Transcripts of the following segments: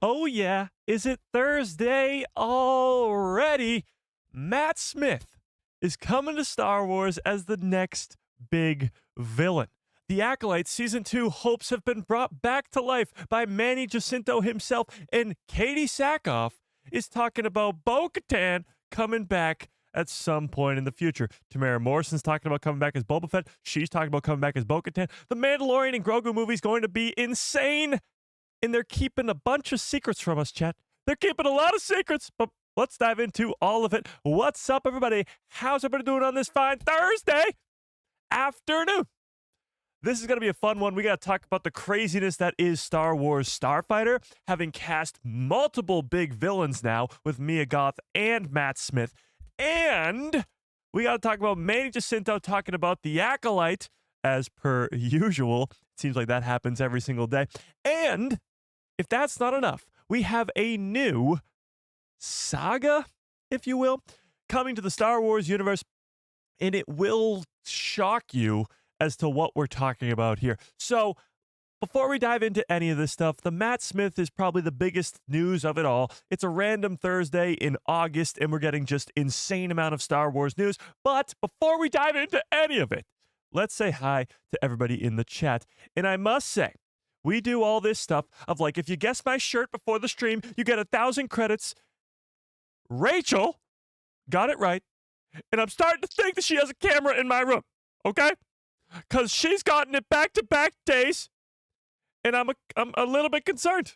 Oh yeah, is it Thursday already? Matt Smith is coming to Star Wars as the next big villain. The Acolyte Season 2 hopes have been brought back to life by Manny Jacinto himself, and Katee Sackhoff is talking about Bo-Katan coming back at some point in the future. Tamara Morrison's talking about coming back as Boba Fett. She's talking about coming back as Bo-Katan. The Mandalorian and Grogu movie is going to be insane, and they're keeping a bunch of secrets from us, chat. They're keeping a lot of secrets, but let's dive into all of it. What's up, everybody? How's everybody doing on this fine Thursday afternoon? This is going to be a fun one. We got to talk about the craziness that is Star Wars Starfighter, having cast multiple big villains now with Mia Goth and Matt Smith. And we got to talk about Manny Jacinto talking about the Acolyte, as per usual. It seems like that happens every single day. And if that's not enough, we have a new saga, if you will, coming to the Star Wars universe, and it will shock you as to what we're talking about here. So before we dive into any of this stuff, the Matt Smith is probably the biggest news of it all. It's a random Thursday in August, and we're getting just insane amount of Star Wars news. But before we dive into any of it, let's say hi to everybody in the chat. And I must say, we do all this stuff of like, if you guess my shirt before the stream, you get 1,000 credits. Rachel got it right. And I'm starting to think that she has a camera in my room, okay? Because she's gotten it back-to-back days, and I'm a little bit concerned.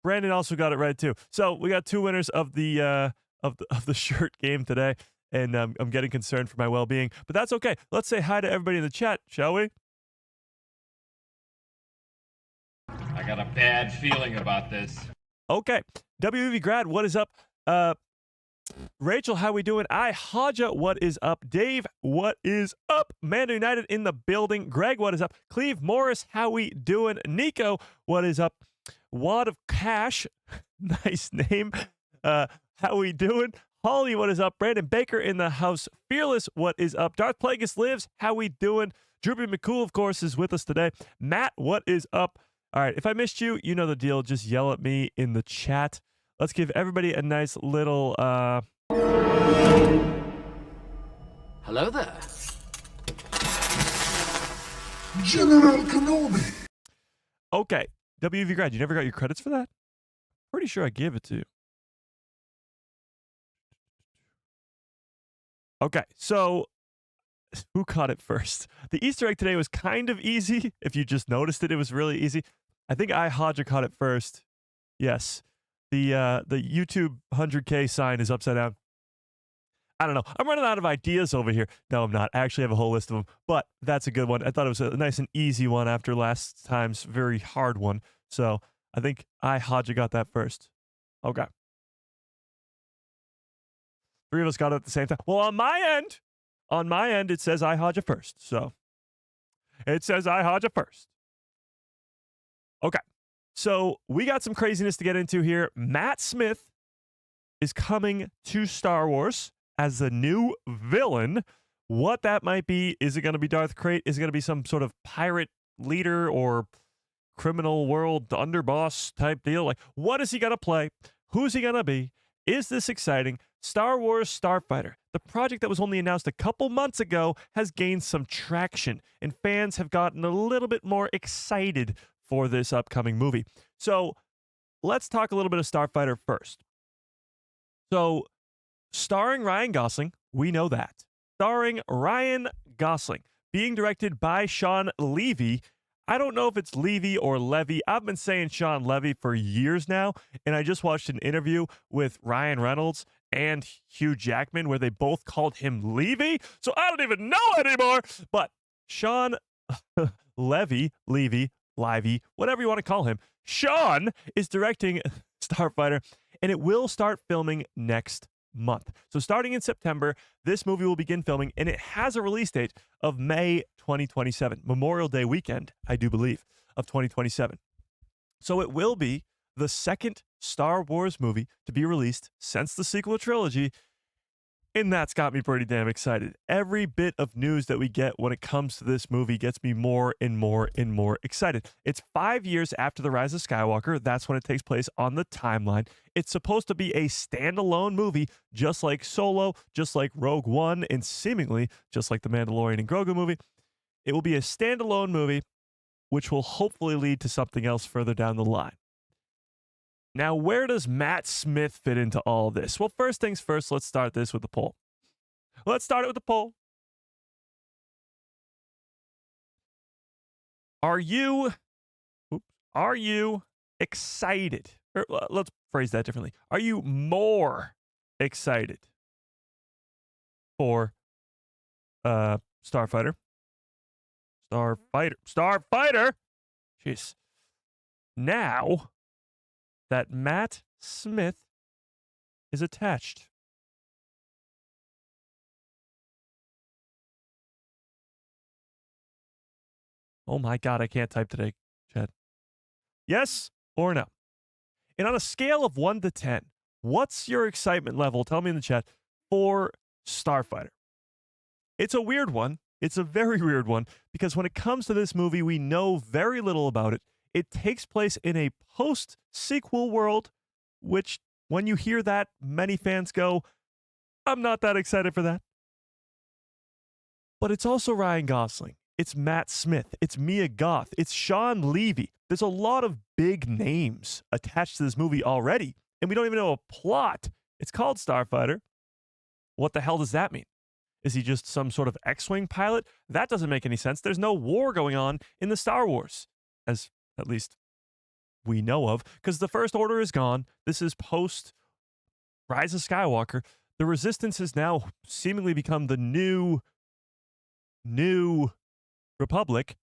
Brandon also got it right too. So we got two winners of the shirt game today, and I'm getting concerned for my well-being, but that's okay. Let's say hi to everybody in the chat, shall we? I got a bad feeling about this. Okay, WV Grad, what is up? Rachel, how we doing? Haja, what is up? Dave, what is up? Mando United in the building. Greg, what is up? Cleve Morris, how we doing? Nico, what is up? Wad of Cash, nice name. How we doing? Holly, what is up? Brandon Baker in the house. Fearless, what is up? Darth Plagueis lives, how we doing? Droopy McCool, of course, is with us today. Matt, what is up? All right, if I missed you, you know the deal. Just yell at me in the chat. Let's give everybody a nice little, Hello there. General Kenobi. Okay, WV Grad, you never got your credits for that? Pretty sure I gave it to you. Okay, so who caught it first? The Easter egg today was kind of easy. If you just noticed it, it was really easy. I think Haja caught it first. Yes. The YouTube 100K sign is upside down. I don't know. I'm running out of ideas over here. No, I'm not. I actually have a whole list of them, but that's a good one. I thought it was a nice and easy one after last time's very hard one. So I think Haja got that first. Okay. Three of us got it at the same time. Well, on my end, it says Haja first. So it says Haja first. Okay. So we got some craziness to get into here. Matt Smith is coming to Star Wars as the new villain. What that might be, is it going to be Darth Krayt? Is it going to be some sort of pirate leader or criminal world underboss type deal? Like, what is he going to play? Who's he going to be? Is this exciting? Star Wars Starfighter, the project that was only announced a couple months ago, has gained some traction, and fans have gotten a little bit more excited for this upcoming movie. So let's talk a little bit of Starfighter first. So starring Ryan Gosling, we know that. Starring Ryan Gosling, being directed by Sean Levy. I don't know if it's Levy or Levy. I've been saying Sean Levy for years now, and I just watched an interview with Ryan Reynolds and Hugh Jackman where they both called him Levy. So I don't even know anymore. But Sean Levy, whatever you want to call him, Sean is directing Starfighter, and it will start filming next month. So starting in September, this movie will begin filming, and it has a release date of May 2027, Memorial Day weekend, I do believe, of 2027. So it will be the second Star Wars movie to be released since the sequel trilogy And that's got me pretty damn excited. Every bit of news that we get when it comes to this movie gets me more and more and more excited. It's 5 years after The Rise of Skywalker. That's when it takes place on the timeline. It's supposed to be a standalone movie, just like Solo, just like Rogue One, and seemingly just like the Mandalorian and Grogu movie. It will be a standalone movie, which will hopefully lead to something else further down the line. Now, where does Matt Smith fit into all this? Well, first things first, let's start this with the poll. Let's start it with the poll. Are you excited? Or let's phrase that differently. Are you more excited for Starfighter? Starfighter? Jeez. Now that Matt Smith is attached. Oh my God, I can't type today, Chad. Yes or no? And on a scale of 1 to 10, what's your excitement level? Tell me in the chat for Starfighter. It's a weird one. It's a very weird one because when it comes to this movie, we know very little about it. It takes place in a post-sequel world, which when you hear that, many fans go, I'm not that excited for that. But it's also Ryan Gosling. It's Matt Smith. It's Mia Goth. It's Sean Levy. There's a lot of big names attached to this movie already, and we don't even know a plot. It's called Starfighter. What the hell does that mean? Is he just some sort of X-Wing pilot? That doesn't make any sense. There's no war going on in the Star Wars, as at least we know of, because the First Order is gone. This is post Rise of Skywalker. The Resistance has now seemingly become the new Republic.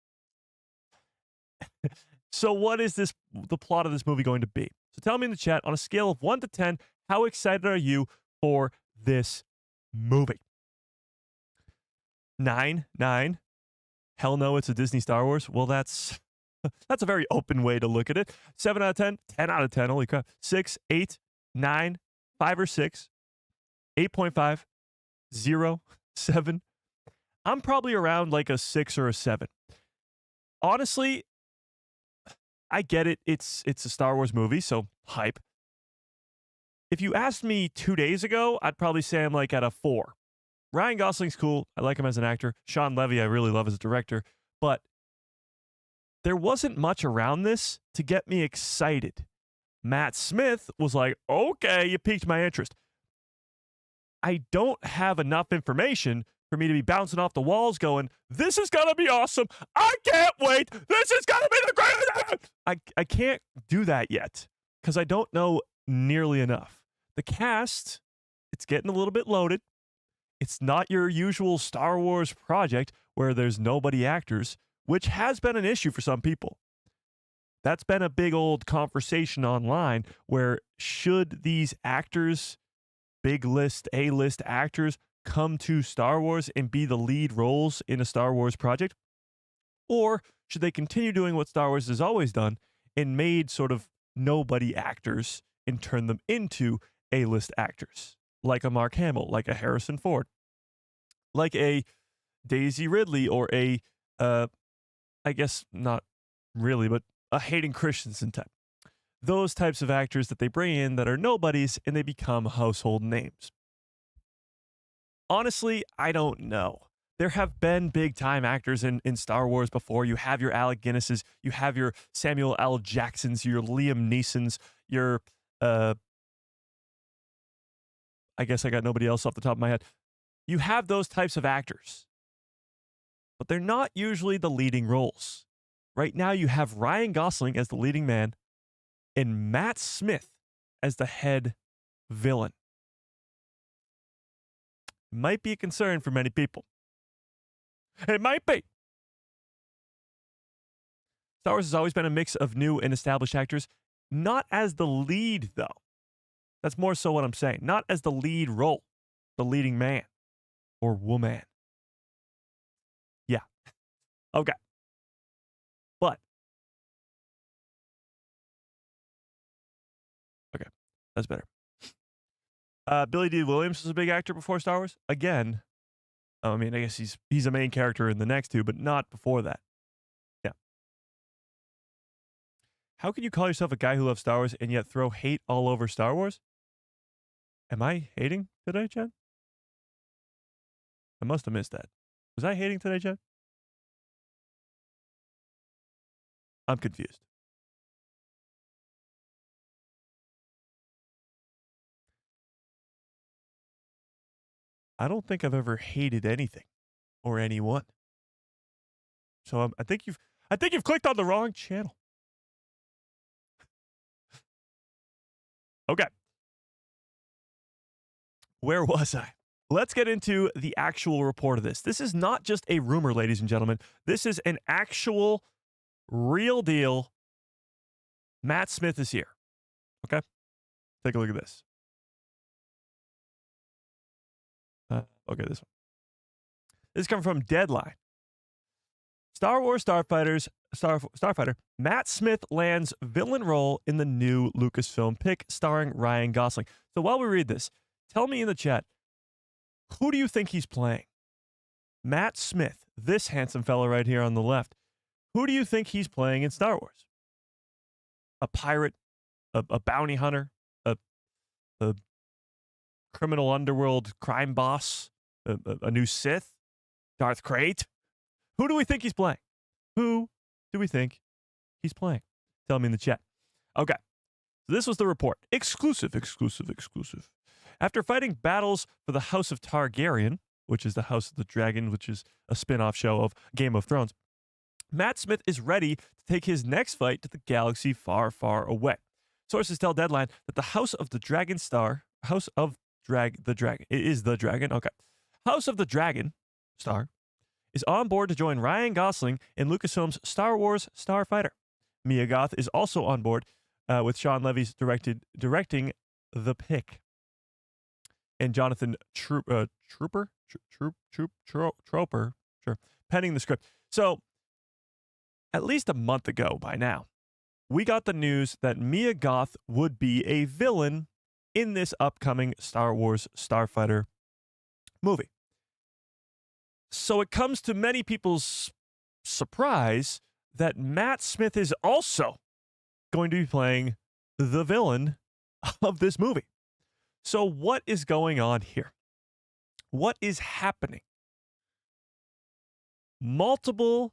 So what is the plot of this movie going to be? So tell me in the chat, on a scale of 1 to 10, how excited are you for this movie? 9. Hell no, it's a Disney Star Wars. Well, that's a very open way to look at it. 7 out of 10, 10 out of 10, holy crap. 6, 8, 9, 5 or 6, 8.5, 0, 7. I'm probably around like a 6 or a 7. Honestly, I get it. It's a Star Wars movie, so hype. If you asked me 2 days ago, I'd probably say I'm like at a 4. Ryan Gosling's cool. I like him as an actor. Sean Levy, I really love as a director. But there wasn't much around this to get me excited. Matt Smith was like, okay, you piqued my interest. I don't have enough information for me to be bouncing off the walls going, this is going to be awesome. I can't wait. This is going to be the greatest. I can't do that yet because I don't know nearly enough. The cast, it's getting a little bit loaded. It's not your usual Star Wars project where there's nobody actors, which has been an issue for some people. That's been a big old conversation online where should these actors, big list, A-list actors, come to Star Wars and be the lead roles in a Star Wars project? Or should they continue doing what Star Wars has always done and made sort of nobody actors and turn them into A-list actors? Like a Mark Hamill, like a Harrison Ford, like a Daisy Ridley, or a, I guess not really, but a Hayden Christensen type. Those types of actors that they bring in that are nobodies and they become household names. Honestly, I don't know. There have been big-time actors in Star Wars before. You have your Alec Guinnesses, you have your Samuel L. Jacksons, your Liam Neesons, your, I guess I got nobody else off the top of my head. You have those types of actors, but they're not usually the leading roles. Right now, you have Ryan Gosling as the leading man and Matt Smith as the head villain. Might be a concern for many people. It might be. Star Wars has always been a mix of new and established actors, not as the lead, though. That's more so what I'm saying. Not as the lead role, the leading man or woman. Yeah. Okay. But. Okay. That's better. Billy D. Williams was a big actor before Star Wars. Again, I mean, I guess he's a main character in the next two, but not before that. Yeah. How can you call yourself a guy who loves Star Wars and yet throw hate all over Star Wars? Am I hating today, Jen? I must have missed that. Was I hating today, Jen? I'm confused. I don't think I've ever hated anything or anyone. So I think you've clicked on the wrong channel. Okay. Where was I? Let's get into the actual report of this. This is not just a rumor, ladies and gentlemen. This is an actual, real deal. Matt Smith is here. Okay? Take a look at this. Okay, this one. This is coming from Deadline. Star Wars Starfighter, Matt Smith lands villain role in the new Lucasfilm pick starring Ryan Gosling. So while we read this, tell me in the chat, who do you think he's playing? Matt Smith, this handsome fella right here on the left. Who do you think he's playing in Star Wars? A pirate? A bounty hunter? A criminal underworld crime boss? A new Sith? Darth Krayt? Who do we think he's playing? Who do we think he's playing? Tell me in the chat. Okay. So this was the report. Exclusive. After fighting battles for the House of Targaryen, which is the House of the Dragon, which is a spin-off show of Game of Thrones, Matt Smith is ready to take his next fight to the galaxy far, far away. Sources tell Deadline that the House of the Dragon Star, House of the Dragon, it is the Dragon, okay. House of the Dragon Star is on board to join Ryan Gosling in Lucasfilm's Star Wars Starfighter. Mia Goth is also on board with Sean Levy's directing the pick. And Jonathan Troper, penning the script. So, at least a month ago by now, we got the news that Mia Goth would be a villain in this upcoming Star Wars Starfighter movie. So it comes to many people's surprise that Matt Smith is also going to be playing the villain of this movie. So what is going on here? What is happening? Multiple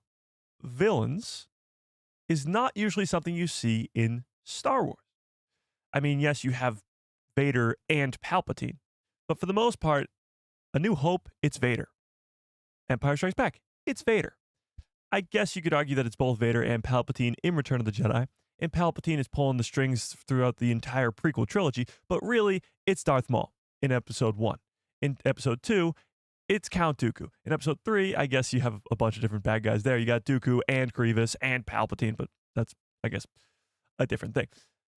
villains is not usually something you see in Star Wars. I mean, yes, you have Vader and Palpatine, but for the most part, A New Hope, it's Vader. Empire Strikes Back, it's Vader. I guess you could argue that it's both Vader and Palpatine in Return of the Jedi, and Palpatine is pulling the strings throughout the entire prequel trilogy, but really, it's Darth Maul in Episode 1. In Episode 2, it's Count Dooku. In Episode 3, I guess you have a bunch of different bad guys there. You got Dooku and Grievous and Palpatine, but that's, I guess, a different thing.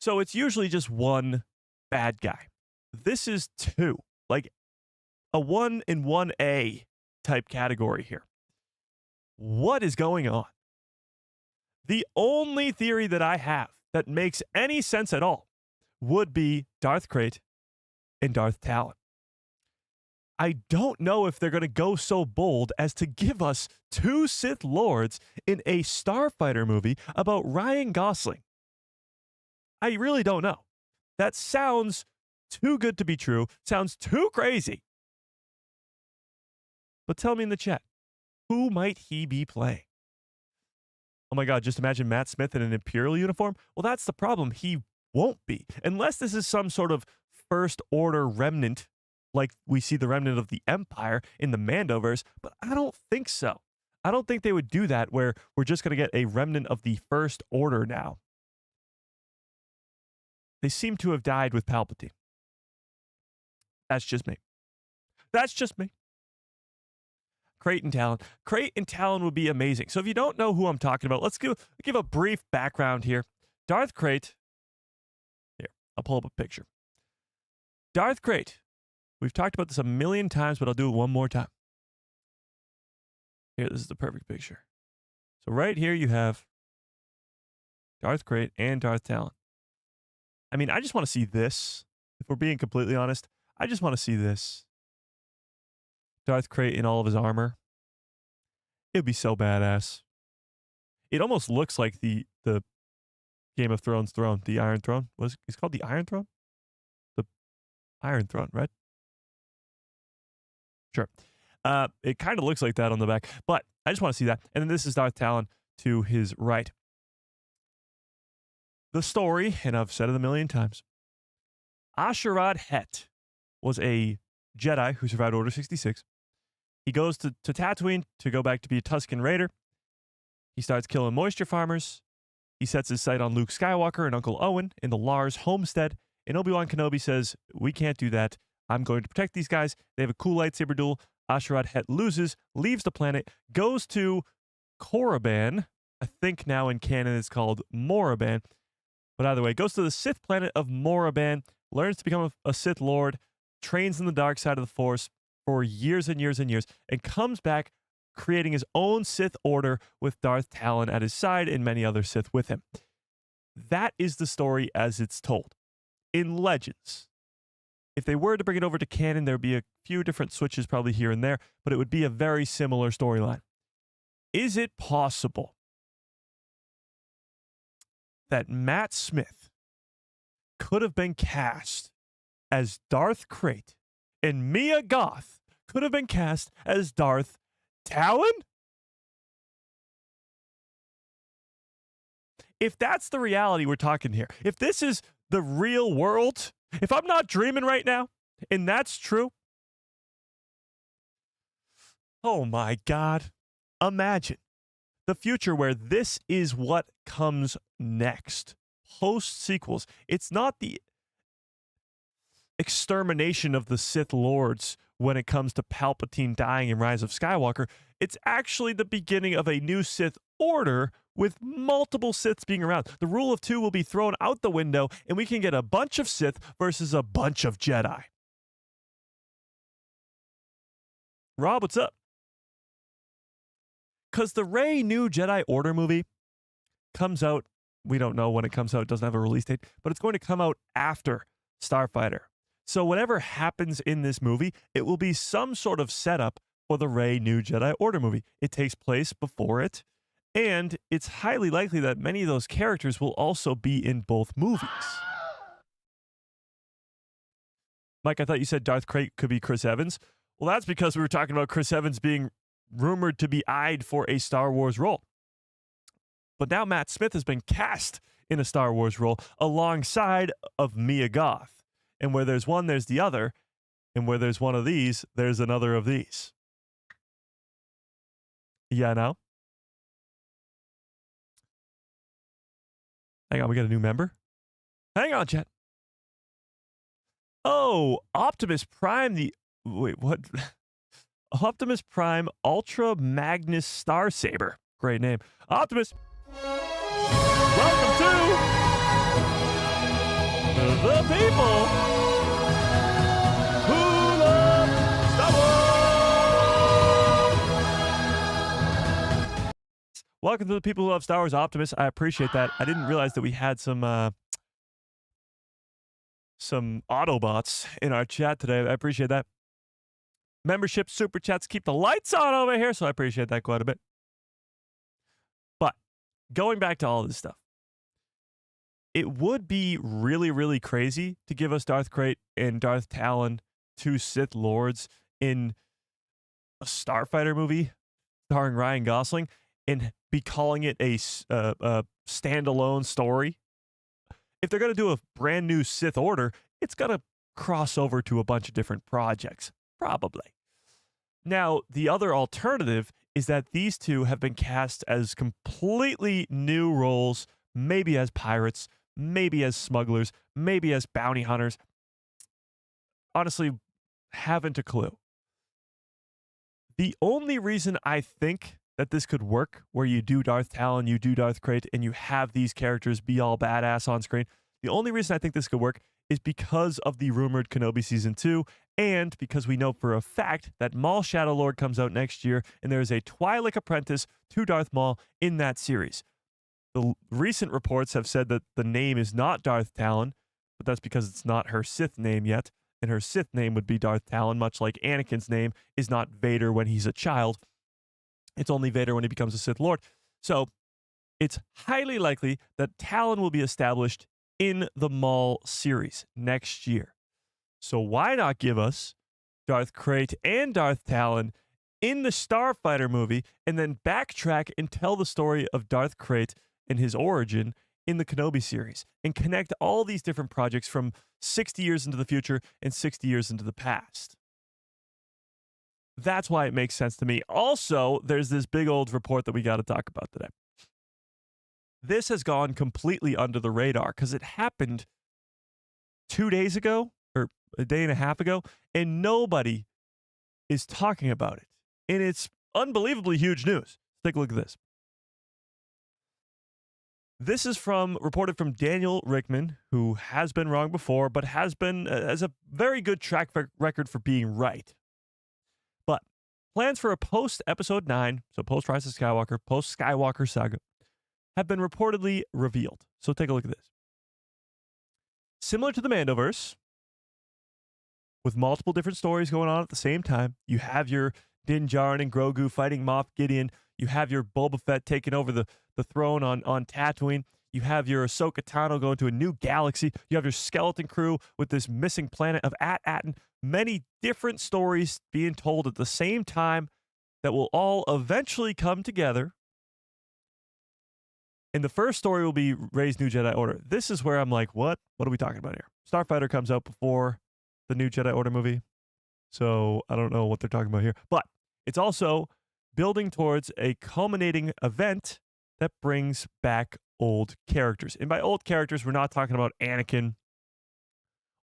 So it's usually just one bad guy. This is two, like a 1 in 1A type category here. What is going on? The only theory that I have that makes any sense at all would be Darth Krayt and Darth Talon. I don't know if they're going to go so bold as to give us two Sith Lords in a Starfighter movie about Ryan Gosling. I really don't know. That sounds too good to be true. Sounds too crazy. But tell me in the chat, who might he be playing? Oh my God, just imagine Matt Smith in an Imperial uniform. Well, that's the problem. He won't be. Unless this is some sort of First Order remnant, like we see the remnant of the Empire in the Mandoverse, but I don't think so. I don't think they would do that where we're just going to get a remnant of the First Order now. They seem to have died with Palpatine. That's just me. That's just me. Krayt and Talon. Krayt and Talon would be amazing. So if you don't know who I'm talking about, let's give a brief background here. Darth Krayt. Here, I'll pull up a picture. Darth Krayt. We've talked about this a million times, but I'll do it one more time. Here, this is the perfect picture. So right here you have Darth Krayt and Darth Talon. I mean, I just want to see this. If we're being completely honest, I just want to see this. Darth Krayt in all of his armor. It'd be so badass. It almost looks like the Game of Thrones throne, the Iron Throne. It's called the Iron Throne? The Iron Throne, right? Sure. It kind of looks like that on the back, but I just want to see that. And then this is Darth Talon to his right. The story, and I've said it a million times, Asherad Het was a Jedi who survived Order 66. He goes to Tatooine to go back to be a Tusken Raider. He starts killing moisture farmers. He sets his sight on Luke Skywalker and Uncle Owen in the Lars homestead. And Obi-Wan Kenobi says, we can't do that. I'm going to protect these guys. They have a cool lightsaber duel. Asherad Het loses, leaves the planet, goes to Korriban. I think now in canon it's called Moraban. But either way, goes to the Sith planet of Moraban, learns to become a Sith Lord, trains in the dark side of the Force for years and years and years, and comes back creating his own Sith Order with Darth Talon at his side and many other Sith with him. That is the story as it's told. In Legends, if they were to bring it over to canon, there would be a few different switches probably here and there, but it would be a very similar storyline. Is it possible that Matt Smith could have been cast as Darth Krayt and Mia Goth could have been cast as Darth Talon? If that's the reality we're talking here, if this is the real world, if I'm not dreaming right now, and that's true, oh my God, imagine the future where this is what comes next. Post sequels. It's not the extermination of the Sith Lords when it comes to Palpatine dying in Rise of Skywalker. It's actually the beginning of a new Sith Order with multiple Siths being around. The rule of two will be thrown out the window, and we can get a bunch of Sith versus a bunch of Jedi. Rob, what's up? Because the Rey New Jedi Order movie comes out, we don't know when it comes out, it doesn't have a release date, but it's going to come out after Starfighter. So whatever happens in this movie, it will be some sort of setup for the Rey New Jedi Order movie. It takes place before it, and it's highly likely that many of those characters will also be in both movies. Mike, I thought you said Darth Krayt could be Chris Evans. Well, that's because we were talking about Chris Evans being rumored to be eyed for a Star Wars role. But now Matt Smith has been cast in a Star Wars role alongside of Mia Goth. And where there's one, there's the other. And where there's one of these, there's another of these. Yeah, now? Hang on, we got a new member? Hang on, chat. Oh, Optimus Prime, wait, what? Optimus Prime Ultra Magnus Star Saber. Great name. Optimus. Welcome to the people who love Star Wars. Welcome to the people who love Star Wars, Optimus. I appreciate that. I didn't realize that we had some Autobots in our chat today. I appreciate that. Membership, super chats keep the lights on over here, so I appreciate that quite a bit. But going back to all this stuff, it would be really, really crazy to give us Darth Krayt and Darth Talon, two Sith Lords, in a Starfighter movie starring Ryan Gosling and be calling it a standalone story. If they're going to do a brand new Sith Order, it's going to cross over to a bunch of different projects. Probably. Now, the other alternative is that these two have been cast as completely new roles, maybe as pirates, maybe as smugglers, maybe as bounty hunters. Honestly, haven't a clue. The only reason I think that this could work, where you do Darth Talon, you do Darth Krayt, and you have these characters be all badass on screen, the only reason I think this could work is because of the rumored Kenobi Season 2, and because we know for a fact that Maul Shadow Lord comes out next year, and there is a Twi'lek apprentice to Darth Maul in that series. The recent reports have said that the name is not Darth Talon, but that's because it's not her Sith name yet, and her Sith name would be Darth Talon, much like Anakin's name is not Vader when he's a child. It's only Vader when he becomes a Sith Lord. So it's highly likely that Talon will be established in the Maul series next year. So why not give us Darth Krayt and Darth Talon in the Starfighter movie and then backtrack and tell the story of Darth Krayt and his origin in the Kenobi series and connect all these different projects from 60 years into the future and 60 years into the past. That's why it makes sense to me. Also, there's this big old report that we got to talk about today. This has gone completely under the radar because it happened 2 days ago or a day and a half ago, and nobody is talking about it. And it's unbelievably huge news. Take a look at this. This is reported from Daniel Rickman, who has been wrong before, but has a very good track record for being right. But plans for a post-Episode 9, so post-Rise of Skywalker, post-Skywalker saga, have been reportedly revealed. So take a look at this. Similar to the Mandoverse, with multiple different stories going on at the same time, you have your Din Djarin and Grogu fighting Moff Gideon. You have your Boba Fett taking over the throne on Tatooine. You have your Ahsoka Tano going to a new galaxy. You have your skeleton crew with this missing planet of At-Atin. Many different stories being told at the same time that will all eventually come together. And the first story will be Rey's New Jedi Order. This is where I'm like, what? What are we talking about here? Starfighter comes out before the New Jedi Order movie. So I don't know what they're talking about here. But it's also building towards a culminating event that brings back old characters. And by old characters, we're not talking about Anakin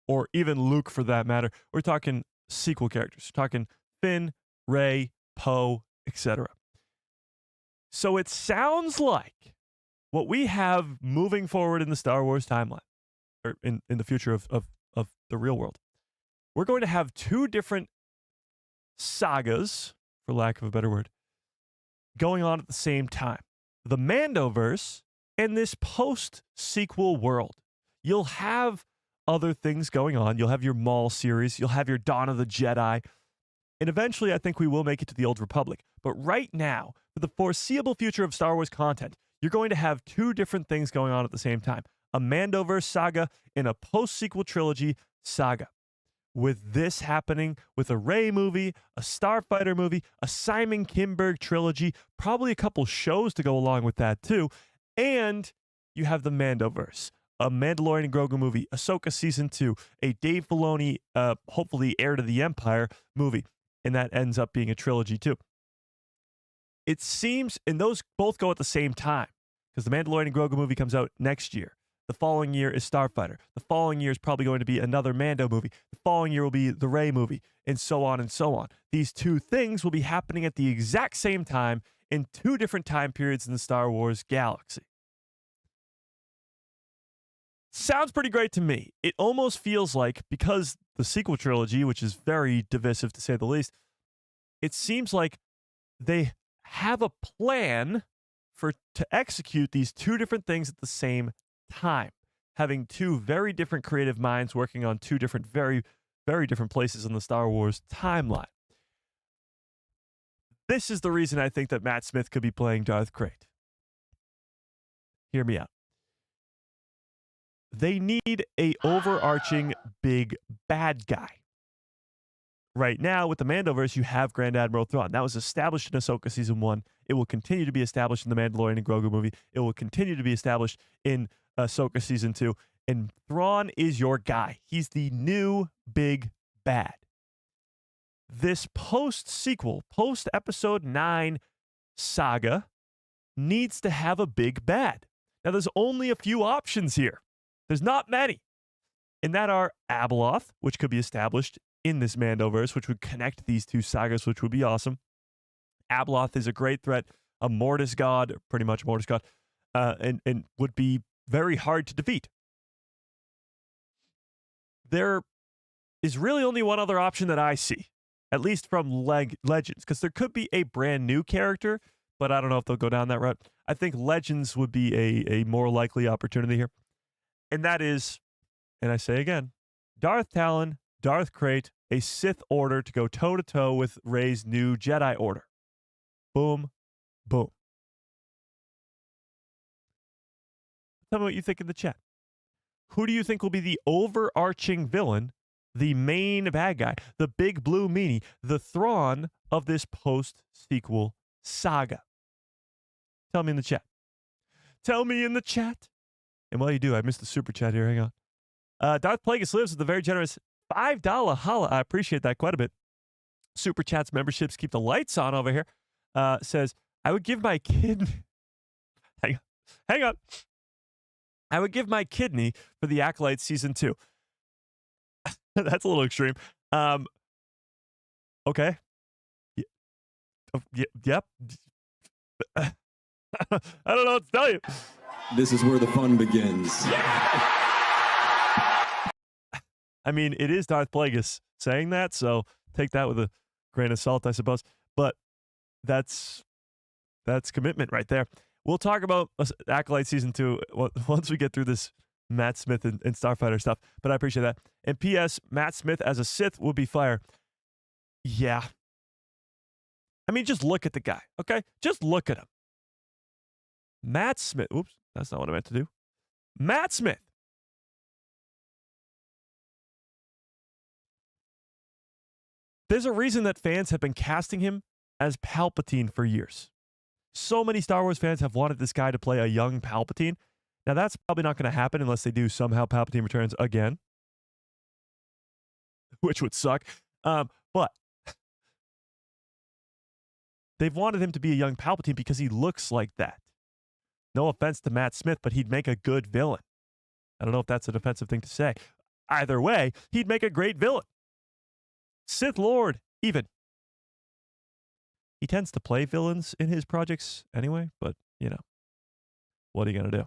or even Luke for that matter. We're talking sequel characters. We're talking Finn, Rey, Poe, etc. So it sounds like what we have moving forward in the Star Wars timeline, or in the future of the real world, we're going to have two different sagas, for lack of a better word, going on at the same time. The Mandoverse and this post-sequel world. You'll have other things going on. You'll have your Maul series. You'll have your Dawn of the Jedi. And eventually, I think we will make it to the Old Republic. But right now, for the foreseeable future of Star Wars content, you're going to have two different things going on at the same time. A Mandoverse saga and a post-sequel trilogy saga. With this happening with a Rey movie, a Starfighter movie, a Simon Kinberg trilogy, probably a couple shows to go along with that too. And you have the Mandoverse, a Mandalorian and Grogu movie, Ahsoka Season 2, a Dave Filoni, hopefully heir to the Empire movie. And that ends up being a trilogy too. It seems, and those both go at the same time, because the Mandalorian and Grogu movie comes out next year. The following year is Starfighter. The following year is probably going to be another Mando movie. The following year will be the Rey movie, and so on and so on. These two things will be happening at the exact same time in two different time periods in the Star Wars galaxy. Sounds pretty great to me. It almost feels like, because the sequel trilogy, which is very divisive to say the least, it seems like they have a plan to execute these two different things at the same time, having two very different creative minds working on two different, very, very different places in the Star Wars timeline. This is the reason I think that Matt Smith could be playing Darth Krayt. Hear me out. They need a overarching big bad guy. Right now, with the Mandoverse, you have Grand Admiral Thrawn. That was established in Ahsoka Season 1. It will continue to be established in the Mandalorian and Grogu movie. It will continue to be established in Ahsoka Season 2. And Thrawn is your guy. He's the new big bad. This post-sequel, post-Episode 9 saga needs to have a big bad. Now, there's only a few options here. There's not many. And that are Abeloth, which could be established in this Mandoverse, which would connect these two sagas, which would be awesome. Abeloth is a great threat, a Mortis god, pretty much a Mortis god, and would be very hard to defeat. There is really only one other option that I see, at least from Legends, because there could be a brand new character, but I don't know if they'll go down that route. I think Legends would be a more likely opportunity here. And that is, and I say again, Darth Talon, Darth create a Sith order to go toe-to-toe with Rey's new Jedi Order. Boom, boom. Tell me what you think in the chat. Who do you think will be the overarching villain, the main bad guy, the big blue meanie, the Thrawn of this post-sequel saga? Tell me in the chat. Tell me in the chat. And while you do, I missed the super chat here. Hang on. Darth Plagueis lives with a very generous $5 holla. I appreciate that quite a bit. Super chats, memberships keep the lights on over here. Says, I would give my kidney. Hang on. I would give my kidney for the Acolyte season 2. That's a little extreme. Okay. Yep. I don't know what to tell you. This is where the fun begins. I mean, it is Darth Plagueis saying that, so take that with a grain of salt, I suppose. But that's commitment right there. We'll talk about Acolyte Season 2 once we get through this Matt Smith and Starfighter stuff, but I appreciate that. And P.S., Matt Smith as a Sith would be fire. Yeah. I mean, just look at the guy, okay? Just look at him. Matt Smith. Oops, that's not what I meant to do. Matt Smith. There's a reason that fans have been casting him as Palpatine for years. So many Star Wars fans have wanted this guy to play a young Palpatine. Now, that's probably not going to happen unless they do somehow Palpatine returns again, which would suck. But they've wanted him to be a young Palpatine because he looks like that. No offense to Matt Smith, but he'd make a good villain. I don't know if that's an offensive thing to say. Either way, he'd make a great villain. Sith Lord, even. He tends to play villains in his projects anyway, but, you know, what are you going to do?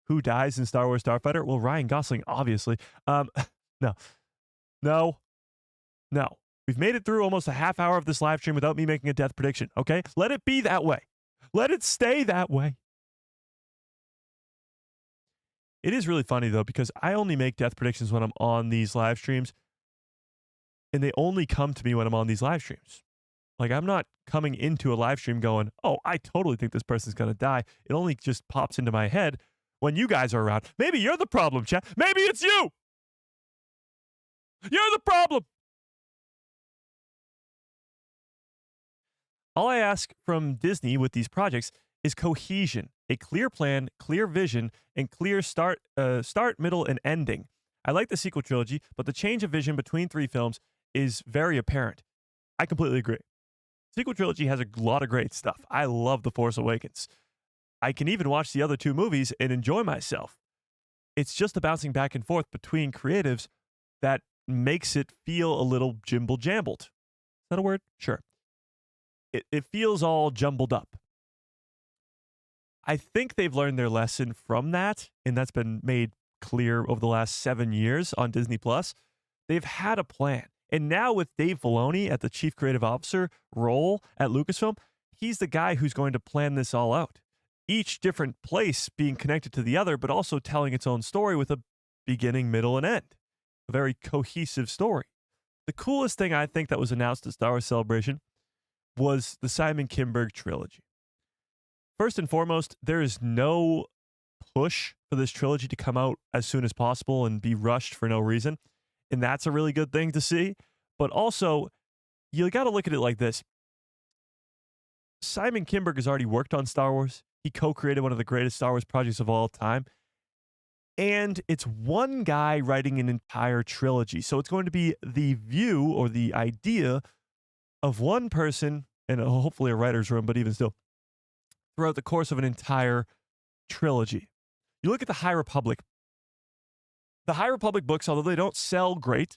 Who dies in Star Wars Starfighter? Well, Ryan Gosling, obviously. No. We've made it through almost a half hour of this live stream without me making a death prediction, okay? Let it be that way. Let it stay that way. It is really funny, though, because I only make death predictions when I'm on these live streams, and they only come to me when I'm on these live streams. Like, I'm not coming into a live stream going, oh, I totally think this person's going to die. It only just pops into my head when you guys are around. Maybe you're the problem, chat. Maybe it's you. You're the problem. All I ask from Disney with these projects is cohesion, a clear plan, clear vision, and clear start, middle, and ending. I like the sequel trilogy, but the change of vision between 3 films is very apparent. I completely agree. Sequel trilogy has a lot of great stuff. I love The Force Awakens. I can even watch the other 2 movies and enjoy myself. It's just the bouncing back and forth between creatives that makes it feel a little jimble-jambled. Is that a word? Sure. It feels all jumbled up. I think they've learned their lesson from that, and that's been made clear over the last 7 years on Disney+. They've had a plan. And now with Dave Filoni at the Chief Creative Officer role at Lucasfilm, he's the guy who's going to plan this all out. Each different place being connected to the other, but also telling its own story with a beginning, middle, and end. A very cohesive story. The coolest thing I think that was announced at Star Wars Celebration was the Simon Kinberg trilogy. First and foremost, there is no push for this trilogy to come out as soon as possible and be rushed for no reason. And that's a really good thing to see. But also, you got to look at it like this. Simon Kinberg has already worked on Star Wars. He co-created one of the greatest Star Wars projects of all time. And it's one guy writing an entire trilogy. So it's going to be the view or the idea of one person, and hopefully a writer's room, but even still, throughout the course of an entire trilogy. You look at the High Republic. The High Republic books, although they don't sell great,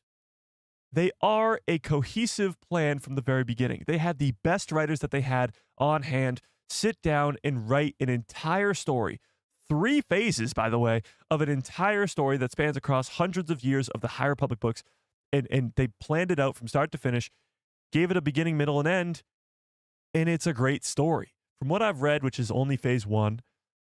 they are a cohesive plan from the very beginning. They had the best writers that they had on hand sit down and write an entire story. 3 phases, by the way, of an entire story that spans across hundreds of years of the High Republic books. And they planned it out from start to finish, gave it a beginning, middle, and end, and it's a great story. From what I've read, which is only phase 1,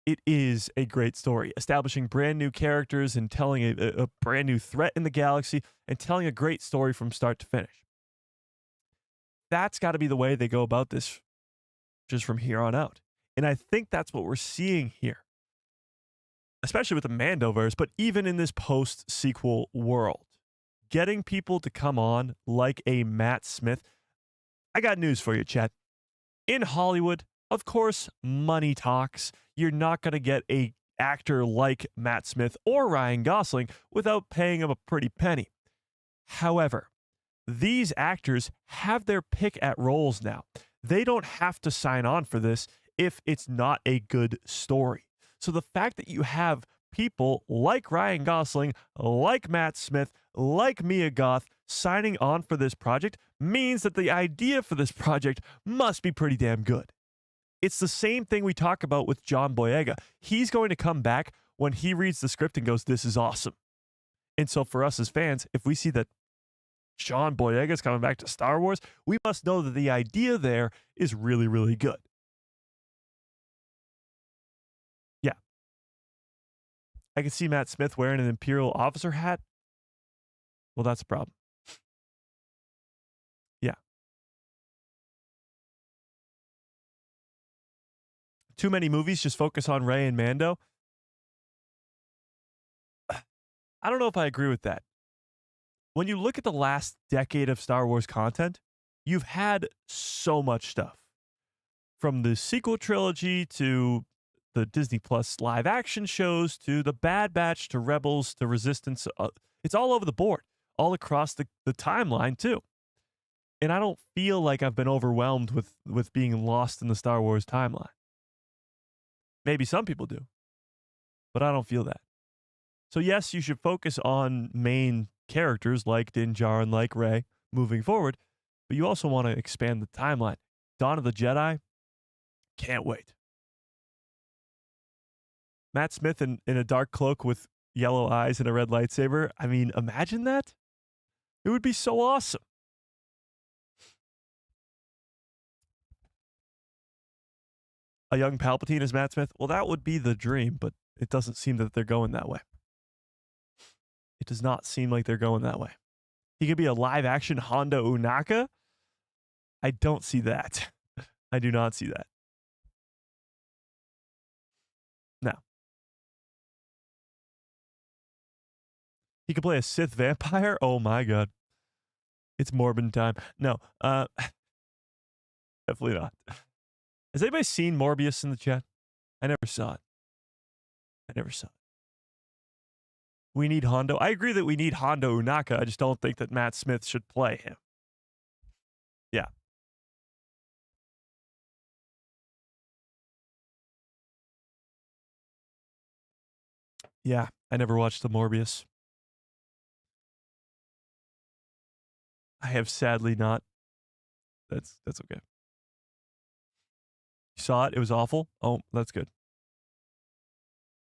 it is a great story, establishing brand new characters and telling a brand new threat in the galaxy and telling a great story from start to finish. That's got to be the way they go about this just from here on out. And I think that's what we're seeing here, especially with the Mandoverse, but even in this post-sequel world. Getting people to come on like a Matt Smith. I got news for you, Chet. In Hollywood, of course, money talks. You're not going to get a actor like Matt Smith or Ryan Gosling without paying him a pretty penny. However, these actors have their pick at roles now. They don't have to sign on for this if it's not a good story. So the fact that you have people like Ryan Gosling, like Matt Smith, like Mia Goth signing on for this project means that the idea for this project must be pretty damn good. It's the same thing we talk about with John Boyega. He's going to come back when he reads the script and goes, this is awesome. And so for us as fans, if we see that John Boyega is coming back to Star Wars, we must know that the idea there is really, really good. Yeah. I can see Matt Smith wearing an Imperial officer hat. Well, that's a problem. Yeah. Too many movies just focus on Rey and Mando. I don't know if I agree with that. When you look at the last decade of Star Wars content, you've had so much stuff. From the sequel trilogy to the Disney Plus live action shows to the Bad Batch to Rebels to Resistance. It's all over the board, all across the timeline too. And I don't feel like I've been overwhelmed with being lost in the Star Wars timeline. Maybe some people do, but I don't feel that. So yes, you should focus on main characters like Din Djarin, like Rey, moving forward, but you also want to expand the timeline. Dawn of the Jedi, can't wait. Matt Smith in a dark cloak with yellow eyes and a red lightsaber. I mean, imagine that. It would be so awesome. A young Palpatine as Matt Smith? Well, that would be the dream, but it doesn't seem that they're going that way. It does not seem like they're going that way. He could be a live-action Hondo Ohnaka? I don't see that. I do not see that. No. He could play a Sith vampire? Oh my god. It's Morbin time. No, definitely not. Has anybody seen Morbius in the chat? I never saw it. We need Hondo. I agree that we need Hondo Ohnaka. I just don't think that Matt Smith should play him. Yeah. Yeah, I never watched the Morbius. I have sadly not. That's okay. You saw it? It was awful? Oh, that's good.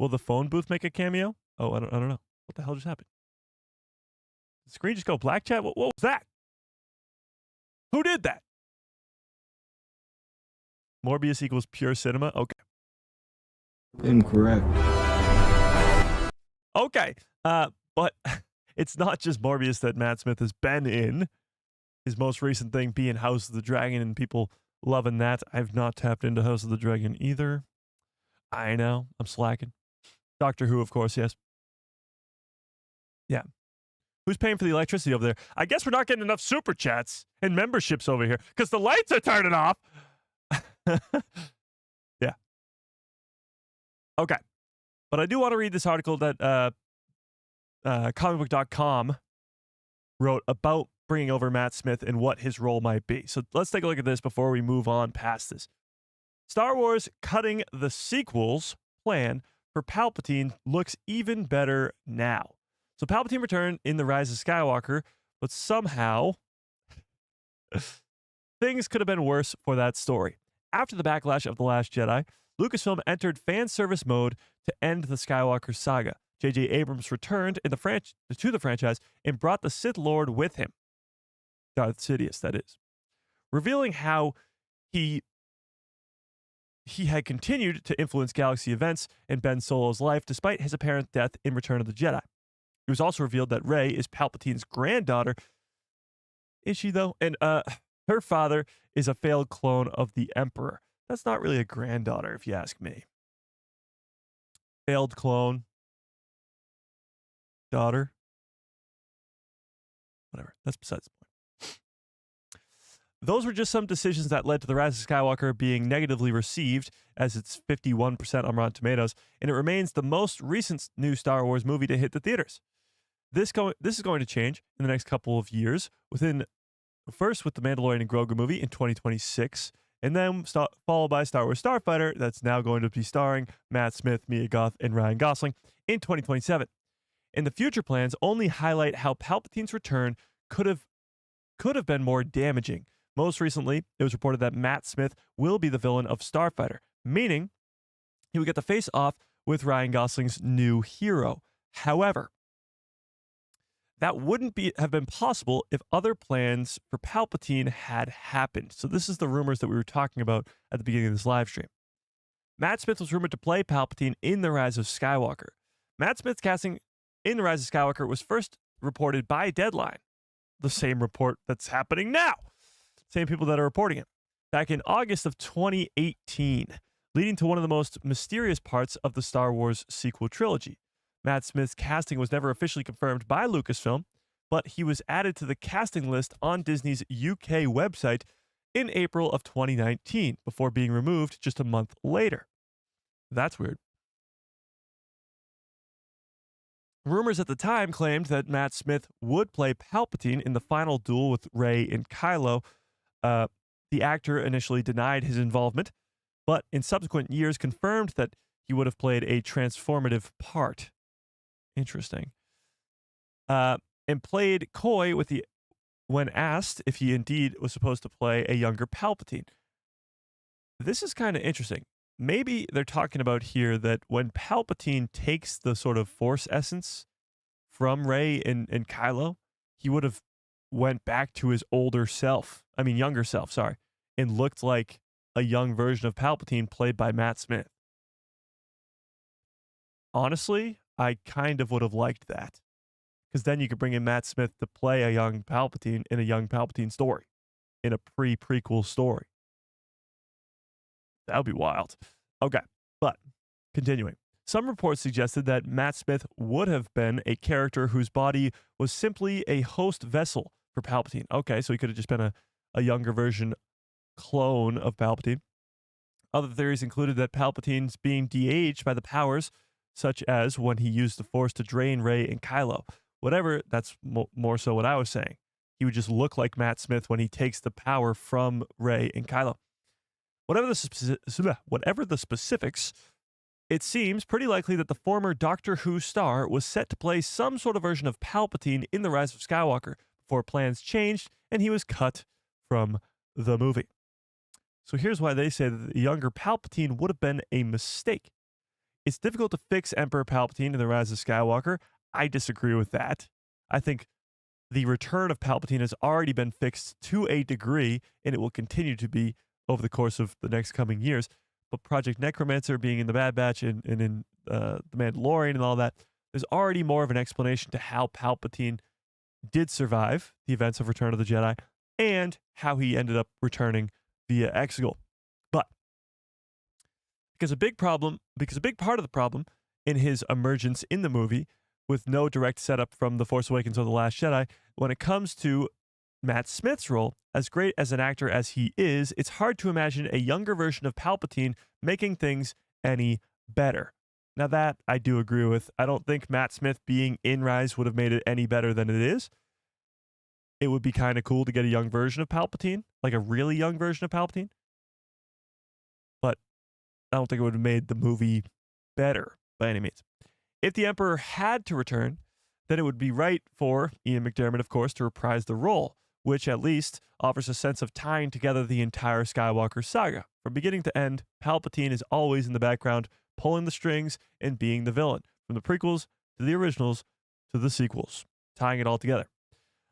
Will the phone booth make a cameo? Oh, I don't know. What the hell just happened? The screen just go black, chat? What was that? Who did that? Morbius equals pure cinema? Okay. Incorrect. Okay. But it's not just Morbius that Matt Smith has been in. His most recent thing being House of the Dragon and people loving that. I've not tapped into House of the Dragon either. I know. I'm slacking. Doctor Who, of course, yes. Yeah. Who's paying for the electricity over there? I guess we're not getting enough super chats and memberships over here because the lights are turning off. Yeah. Okay. But I do want to read this article that comicbook.com wrote about bringing over Matt Smith and what his role might be. So let's take a look at this before we move on past this. Star Wars cutting the sequels plan for Palpatine looks even better now. So Palpatine returned in The Rise of Skywalker, but somehow things could have been worse for that story. After the backlash of The Last Jedi, Lucasfilm entered fan service mode to end the Skywalker saga. J.J. Abrams returned to the franchise and brought the Sith Lord with him. Darth Sidious, that is. Revealing how he he had continued to influence galaxy events in Ben Solo's life despite his apparent death in Return of the Jedi. It was also revealed that Rey is Palpatine's granddaughter. Is she, though? And her father is a failed clone of the Emperor. That's not really a granddaughter, if you ask me. Failed clone. Daughter. Whatever. That's besides the point. Those were just some decisions that led to The Rise of Skywalker being negatively received, as it's 51% on Rotten Tomatoes, and it remains the most recent new Star Wars movie to hit the theaters. This is going to change in the next couple of years, first with the Mandalorian and Grogu movie in 2026, and then followed by Star Wars Starfighter, that's now going to be starring Matt Smith, Mia Goth, and Ryan Gosling in 2027. And the future plans only highlight how Palpatine's return could have been more damaging. Most recently, it was reported that Matt Smith will be the villain of Starfighter, meaning he would get to face off with Ryan Gosling's new hero. However, that wouldn't have been possible if other plans for Palpatine had happened. So this is the rumors that we were talking about at the beginning of this live stream. Matt Smith was rumored to play Palpatine in The Rise of Skywalker. Matt Smith's casting in The Rise of Skywalker was first reported by Deadline, the same report that's happening now. Same people that are reporting it. Back in August of 2018, leading to one of the most mysterious parts of the Star Wars sequel trilogy. Matt Smith's casting was never officially confirmed by Lucasfilm, but he was added to the casting list on Disney's UK website in April of 2019 before being removed just a month later. That's weird. Rumors at the time claimed that Matt Smith would play Palpatine in the final duel with Rey and Kylo. The actor initially denied his involvement, but in subsequent years confirmed that he would have played a transformative part. Interesting. And played coy when asked if he indeed was supposed to play a younger Palpatine. This is kind of interesting. Maybe they're talking about here that when Palpatine takes the sort of Force essence from Rey and Kylo, he would have went back to his younger self, and looked like a young version of Palpatine played by Matt Smith. Honestly, I kind of would have liked that, because then you could bring in Matt Smith to play a young Palpatine in a young Palpatine story, in a prequel story. That would be wild. Okay, but continuing. Some reports suggested that Matt Smith would have been a character whose body was simply a host vessel for Palpatine. Okay, so he could have just been a younger version clone of Palpatine. Other theories included that Palpatine's being de-aged by the powers, such as when he used the Force to drain Rey and Kylo. Whatever, that's more so what I was saying. He would just look like Matt Smith when he takes the power from Rey and Kylo. Whatever the specifics, it seems pretty likely that the former Doctor Who star was set to play some sort of version of Palpatine in The Rise of Skywalker before plans changed and he was cut from the movie. So here's why they say that the younger Palpatine would have been a mistake. It's difficult to fix Emperor Palpatine in The Rise of Skywalker. I disagree with that. I think the return of Palpatine has already been fixed to a degree, and it will continue to be over the course of the next coming years. But Project Necromancer being in the Bad Batch and in The Mandalorian and all that, there's already more of an explanation to how Palpatine did survive the events of Return of the Jedi and how he ended up returning via Exegol. But because a big part of the problem in his emergence in the movie, with no direct setup from The Force Awakens or The Last Jedi, when it comes to Matt Smith's role, as great as an actor as he is, it's hard to imagine a younger version of Palpatine making things any better. Now that I do agree with. I don't think Matt Smith being in Rise would have made it any better than it is. It would be kind of cool to get a young version of Palpatine, like a really young version of Palpatine. But I don't think it would have made the movie better by any means. If the Emperor had to return, then it would be right for Ian McDiarmid, of course, to reprise the role, which at least offers a sense of tying together the entire Skywalker saga. From beginning to end, Palpatine is always in the background, pulling the strings and being the villain, from the prequels to the originals to the sequels, tying it all together.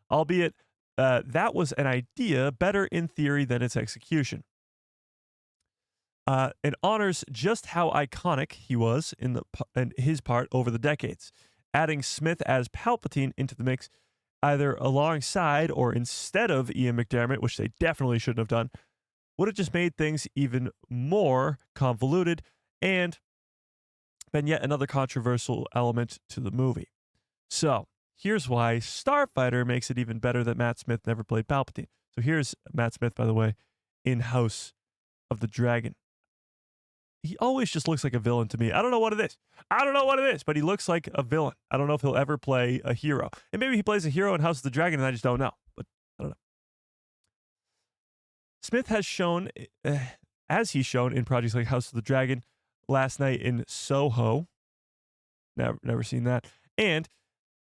Albeit, that was an idea better in theory than its execution. and honors just how iconic he was in his part over the decades. Adding Smith as Palpatine into the mix, either alongside or instead of Ian McDiarmid, which they definitely shouldn't have done, would have just made things even more convoluted and been yet another controversial element to the movie. So, here's why Starfighter makes it even better that Matt Smith never played Palpatine. So here's Matt Smith, by the way, in House of the Dragon. He always just looks like a villain to me. I don't know what it is, but he looks like a villain. I don't know if he'll ever play a hero. And maybe he plays a hero in House of the Dragon and I just don't know. But I don't know. Smith has shown, as he's shown in projects like House of the Dragon, last night in Soho. Never seen that. And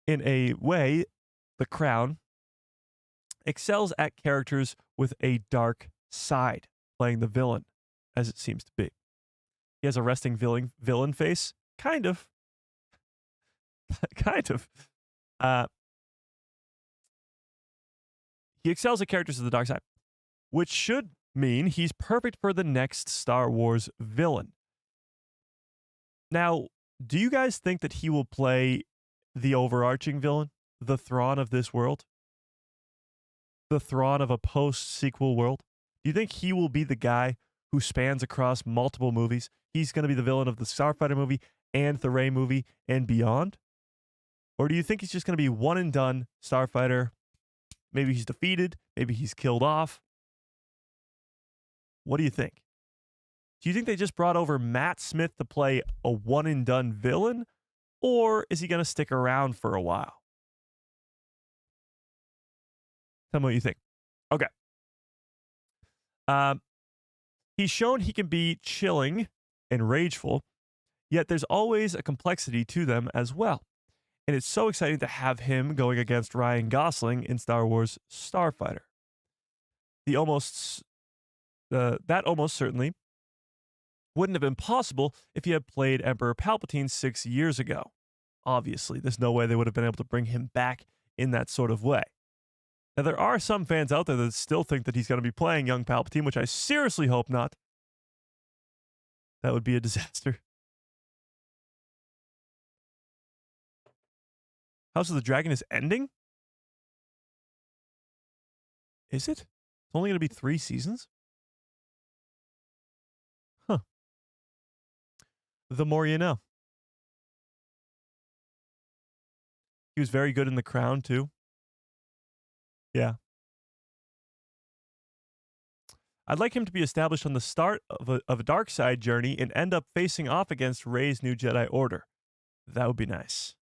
in a way, The Crown excels at characters with a dark side, playing the villain, as it seems to be. He has a resting villain face, kind of. Kind of. He excels at characters with the dark side, which should mean he's perfect for the next Star Wars villain. Now, do you guys think that he will play the overarching villain, the Thrawn of this world? The Thrawn of a post-sequel world? Do you think he will be the guy who spans across multiple movies? He's going to be the villain of the Starfighter movie and the Rey movie and beyond? Or do you think he's just going to be one and done Starfighter? Maybe he's defeated. Maybe he's killed off. What do you think? Do you think they just brought over Matt Smith to play a one and done villain? Or is he going to stick around for a while? Tell me what you think. Okay. He's shown he can be chilling and rageful, yet there's always a complexity to them as well. And it's so exciting to have him going against Ryan Gosling in Star Wars Starfighter. That almost certainly wouldn't have been possible if he had played Emperor Palpatine 6 years ago. Obviously, there's no way they would have been able to bring him back in that sort of way. Now, there are some fans out there that still think that he's going to be playing young Palpatine, which I seriously hope not. That would be a disaster. House of the Dragon is ending? Is it? It's only going to be 3 seasons? Huh. The more you know. He was very good in The Crown, too. Yeah. I'd like him to be established on the start of a dark side journey and end up facing off against Rey's new Jedi Order. That would be nice.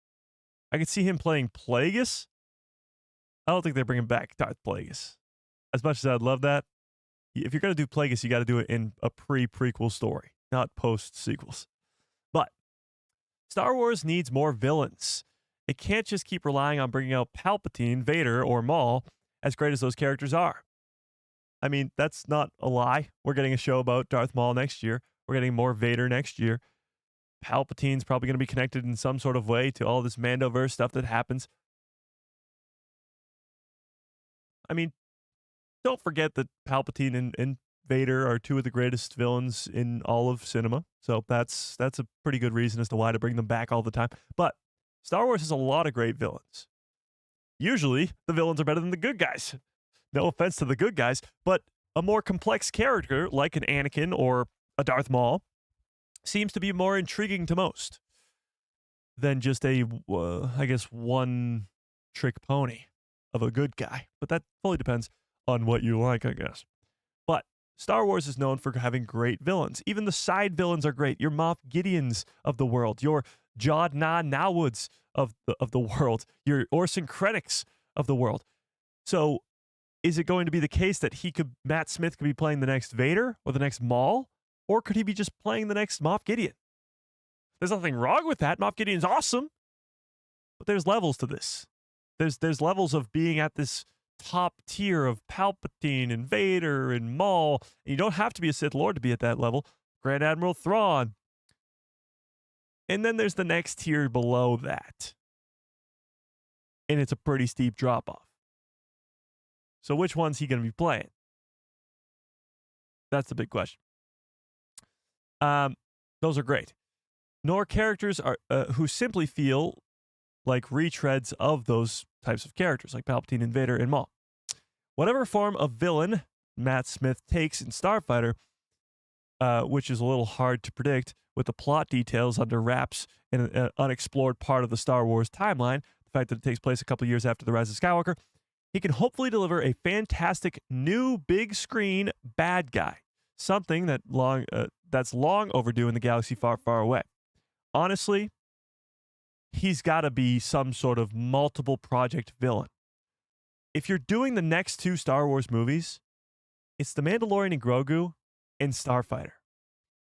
I could see him playing Plagueis. I don't think they bring him back, Darth Plagueis. As much as I'd love that, if you're going to do Plagueis, you got to do it in a pre-prequel story, not post-sequels. But Star Wars needs more villains. It can't just keep relying on bringing out Palpatine, Vader, or Maul, as great as those characters are. I mean, that's not a lie. We're getting a show about Darth Maul next year. We're getting more Vader next year. Palpatine's probably going to be connected in some sort of way to all this Mandoverse stuff that happens. I mean, don't forget that Palpatine and Vader are 2 of the greatest villains in all of cinema. So that's a pretty good reason as to why to bring them back all the time. But Star Wars has a lot of great villains. Usually, the villains are better than the good guys. No offense to the good guys, but a more complex character like an Anakin or a Darth Maul seems to be more intriguing to most than just a, I guess, one-trick pony of a good guy. But that fully depends on what you like, I guess. But Star Wars is known for having great villains. Even the side villains are great. Your Moff Gideons of the world, your Jod Nawoods of the world, your Orson Krennics of the world. So is it going to be the case that Matt Smith could be playing the next Vader or the next Maul? Or could he be just playing the next Moff Gideon? There's nothing wrong with that. Moff Gideon's awesome. But there's levels to this. There's levels of being at this top tier of Palpatine and Vader and Maul. And you don't have to be a Sith Lord to be at that level. Grand Admiral Thrawn. And then there's the next tier below that. And it's a pretty steep drop-off. So which one's he going to be playing? That's the big question. Those are great. Nor characters are who simply feel like retreads of those types of characters, like Palpatine, Vader, and Maul. Whatever form of villain Matt Smith takes in Starfighter, which is a little hard to predict with the plot details under wraps in an unexplored part of the Star Wars timeline, the fact that it takes place a couple years after The Rise of Skywalker, he can hopefully deliver a fantastic new big screen bad guy, something that's long overdue in the galaxy far, far away. Honestly, he's got to be some sort of multiple project villain. If you're doing the next 2 Star Wars movies, it's The Mandalorian and Grogu and Starfighter.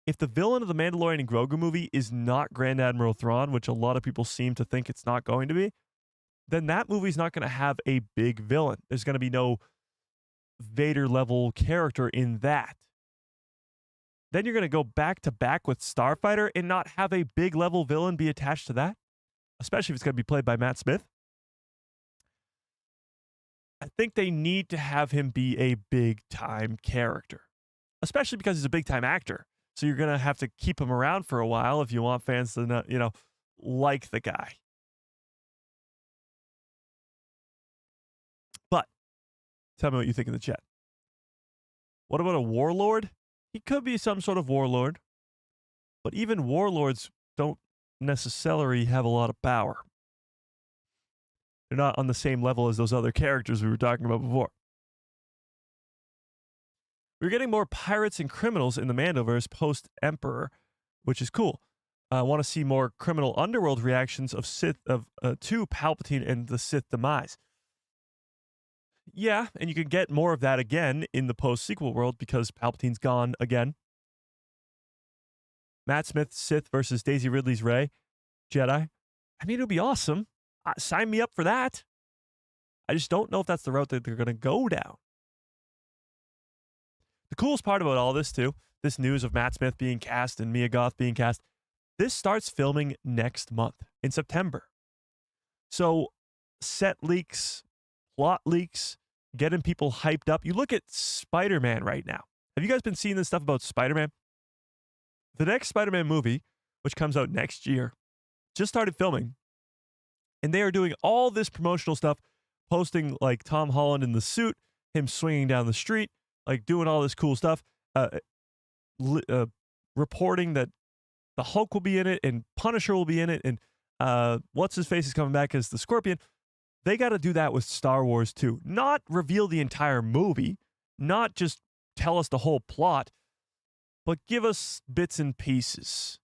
If the villain of the Mandalorian and Grogu movie is not Grand Admiral Thrawn, which a lot of people seem to think it's not going to be, then that movie's not going to have a big villain. There's going to be no Vader-level character in that. Then you're going to go back to back with Starfighter and not have a big level villain be attached to that, especially if it's going to be played by Matt Smith. I think they need to have him be a big-time character, especially because he's a big-time actor. So you're going to have to keep him around for a while if you want fans to not, like the guy. But tell me what you think in the chat. What about a warlord? He could be some sort of warlord, but even warlords don't necessarily have a lot of power. They're not on the same level as those other characters we were talking about before. We're getting more pirates and criminals in the Mandoverse post-Emperor, which is cool. I want to see more criminal underworld reactions of Sith to Palpatine and the Sith demise. Yeah, and you can get more of that again in the post-sequel world because Palpatine's gone again. Matt Smith's Sith versus Daisy Ridley's Rey, Jedi. I mean, it would be awesome. Sign me up for that. I just don't know if that's the route that they're going to go down. The coolest part about all this, too, this news of Matt Smith being cast and Mia Goth being cast, this starts filming next month in September. So set leaks, plot leaks, getting people hyped up. You look at Spider-Man right now. Have you guys been seeing this stuff about Spider-Man? The next Spider-Man movie, which comes out next year, just started filming. And they are doing all this promotional stuff, posting like Tom Holland in the suit, him swinging down the street, like doing all this cool stuff, reporting that the Hulk will be in it and Punisher will be in it and what's-his-face is coming back as the Scorpion. They got to do that with Star Wars too. Not reveal the entire movie, not just tell us the whole plot, but give us bits and pieces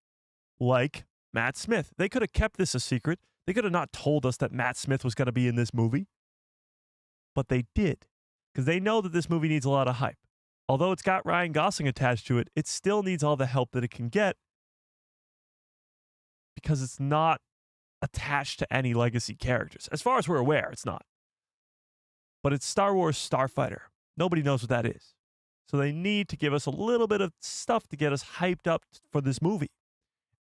like Matt Smith. They could have kept this a secret. They could have not told us that Matt Smith was going to be in this movie, but they did because they know that this movie needs a lot of hype. Although it's got Ryan Gosling attached to it, it still needs all the help that it can get because it's not attached to any legacy characters. As far as we're aware, it's not. But it's Star Wars Starfighter. Nobody knows what that is. So they need to give us a little bit of stuff to get us hyped up for this movie.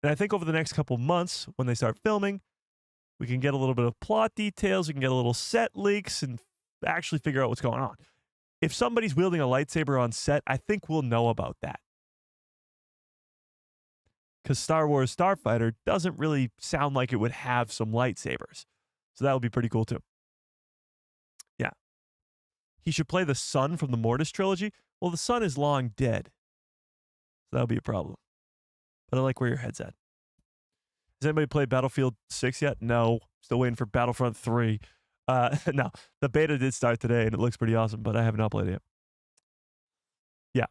And I think over the next couple months, when they start filming, we can get a little bit of plot details, we can get a little set leaks, and actually figure out what's going on. If somebody's wielding a lightsaber on set, I think we'll know about that. Because Star Wars Starfighter doesn't really sound like it would have some lightsabers. So that would be pretty cool too. Yeah. He should play the son from the Mortis trilogy. Well, the son is long dead. So that would be a problem. But I like where your head's at. Has anybody played Battlefield 6 yet? No. Still waiting for Battlefront 3. No. The beta did start today and it looks pretty awesome, but I have not played it yet. Yeah.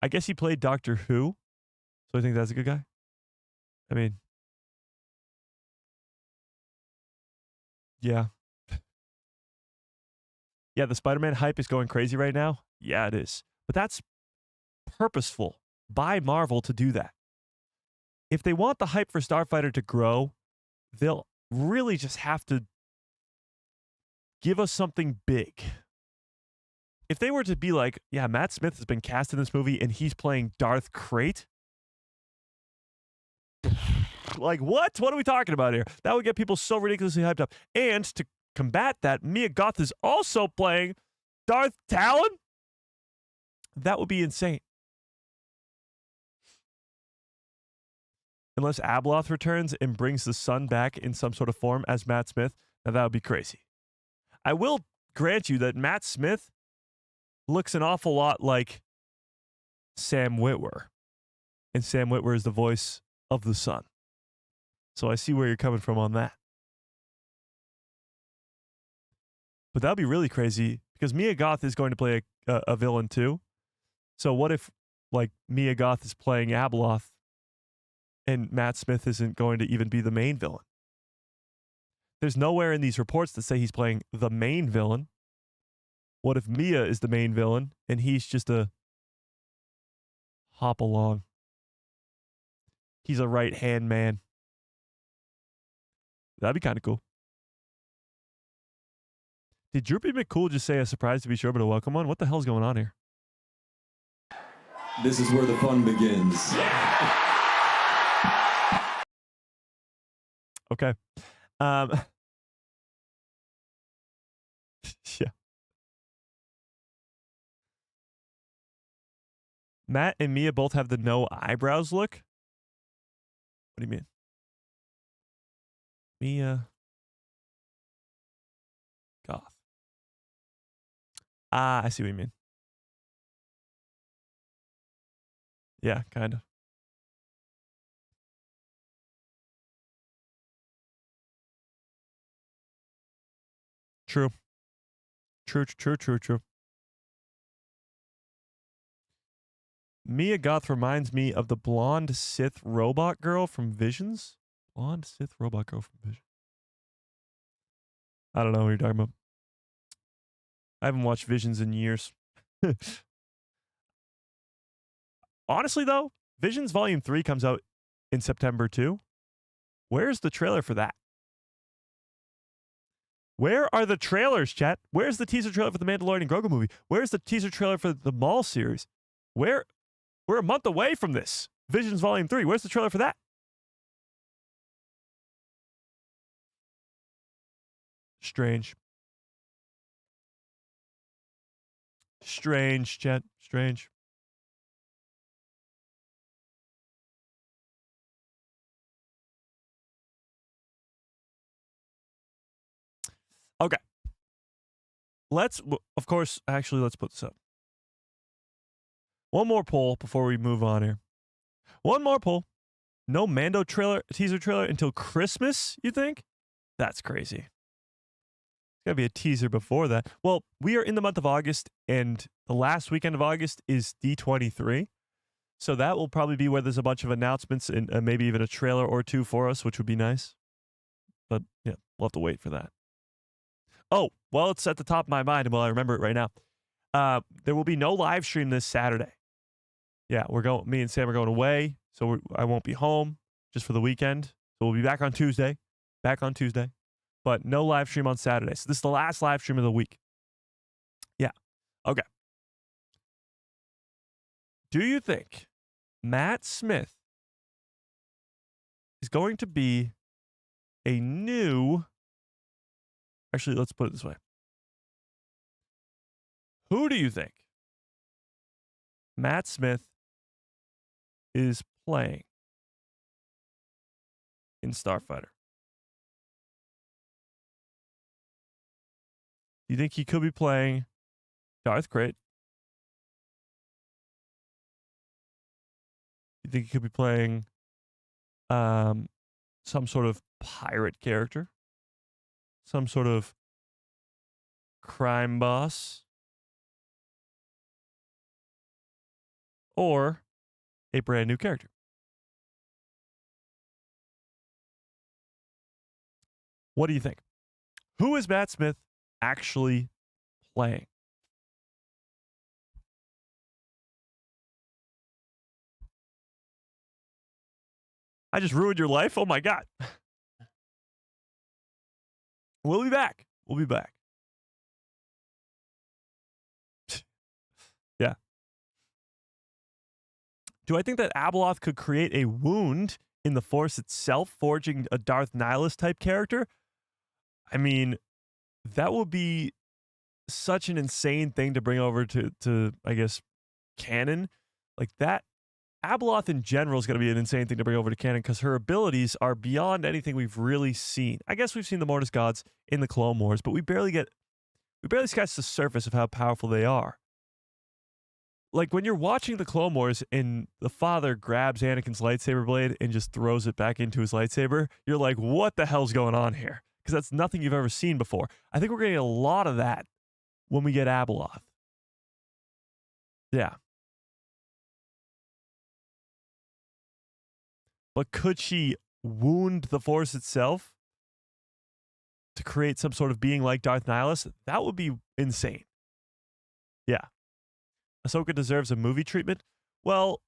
I guess he played Doctor Who, so I think that's a good guy. I mean, yeah. Yeah, the Spider-Man hype is going crazy right now. Yeah, it is. But that's purposeful by Marvel to do that. If they want the hype for Starfighter to grow, they'll really just have to give us something big. If they were to be like, yeah, Matt Smith has been cast in this movie and he's playing Darth Krayt. Like, what? What are we talking about here? That would get people so ridiculously hyped up. And to combat that, Mia Goth is also playing Darth Talon. That would be insane. unless Abeloth returns and brings the sun back in some sort of form as Matt Smith, now that would be crazy. I will grant you that Matt Smith looks an awful lot like Sam Witwer. And Sam Witwer is the voice of the sun. So I see where you're coming from on that. But that would be really crazy because Mia Goth is going to play a villain too. So what if, like, Mia Goth is playing Abeloth and Matt Smith isn't going to even be the main villain? There's nowhere in these reports that say he's playing the main villain. What if Mia is the main villain and he's just a hop along? He's a right-hand man. That'd be kind of cool. Did Droopy McCool just say a surprise to be sure, but a welcome one? What the hell's going on here? This is where the fun begins. Okay. Yeah. Matt and Mia both have the no eyebrows look. What do you mean? Mia Goth. Ah, I see what you mean. Yeah, kind of. True. True. Mia Goth reminds me of the blonde Sith robot girl from Visions. Blonde Sith robot girl from Visions. I don't know what you're talking about. I haven't watched Visions in years. Honestly, though, Visions Volume 3 comes out in September too. Where's the trailer for that? Where are the trailers, chat? Where's the teaser trailer for the Mandalorian and Grogu movie? Where's the teaser trailer for the Maul series? We're a month away from this. Visions Volume 3. Where's the trailer for that? Strange. Strange, chat. Strange. Okay. Let's put this up. One more poll before we move on here. One more poll. No Mando teaser trailer until Christmas, you think? That's crazy. There's got to be a teaser before that. Well, we are in the month of August, and the last weekend of August is D23. So that will probably be where there's a bunch of announcements and maybe even a trailer or two for us, which would be nice. But yeah, we'll have to wait for that. Oh, well, it's at the top of my mind, and well, I remember it right now. There will be no live stream this Saturday. Yeah, me and Sam are going away, so I won't be home just for the weekend. So we'll be back on Tuesday. But no live stream on Saturday. So this is the last live stream of the week. Yeah. Okay. Do you think Matt Smith is going to be a new... Actually, let's put it this way. Who do you think Matt Smith is playing in Starfighter? Do you think he could be playing Darth Krayt? Do you think he could be playing some sort of pirate character? Some sort of crime boss? Or a brand new character? What do you think? Who is Matt Smith actually playing? I just ruined your life? Oh my God. We'll be back. Yeah. Do I think that Abeloth could create a wound in the Force itself, forging a Darth Nihilus type character? I mean, that would be such an insane thing to bring over to I guess, canon. Like that, Abeloth in general is going to be an insane thing to bring over to canon because her abilities are beyond anything we've really seen. I guess we've seen the Mortis gods in the Clone Wars, but we barely scratch the surface of how powerful they are. Like when you're watching the Clone Wars and the father grabs Anakin's lightsaber blade and just throws it back into his lightsaber, you're like, what the hell's going on here? Because that's nothing you've ever seen before. I think we're getting a lot of that when we get Abeloth. Yeah. But could she wound the Force itself to create some sort of being like Darth Nihilus? That would be insane. Yeah. Ahsoka deserves a movie treatment? Well,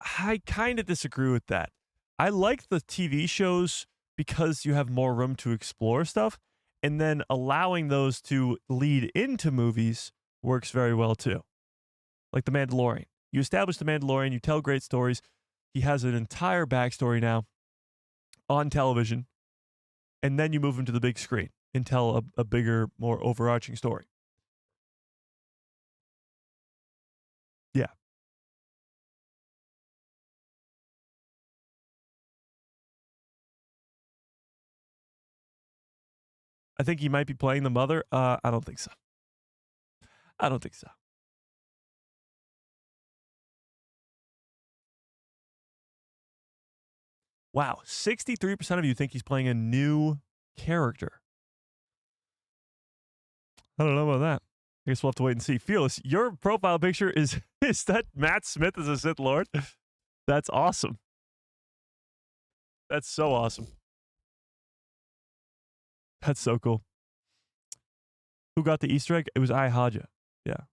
I kind of disagree with that. I like the TV shows because you have more room to explore stuff, and then allowing those to lead into movies works very well too. Like The Mandalorian. You establish The Mandalorian, you tell great stories. He has an entire backstory now on television, and then you move him to the big screen and tell a bigger, more overarching story. Yeah. I think he might be playing the mother. I don't think so. I don't think so. Wow, 63% of you think he's playing a new character. I don't know about that. I guess we'll have to wait and see. Fearless, your profile picture is that Matt Smith as a Sith Lord? That's awesome. That's so awesome. That's so cool. Who got the Easter egg? It was I Haja. Yeah.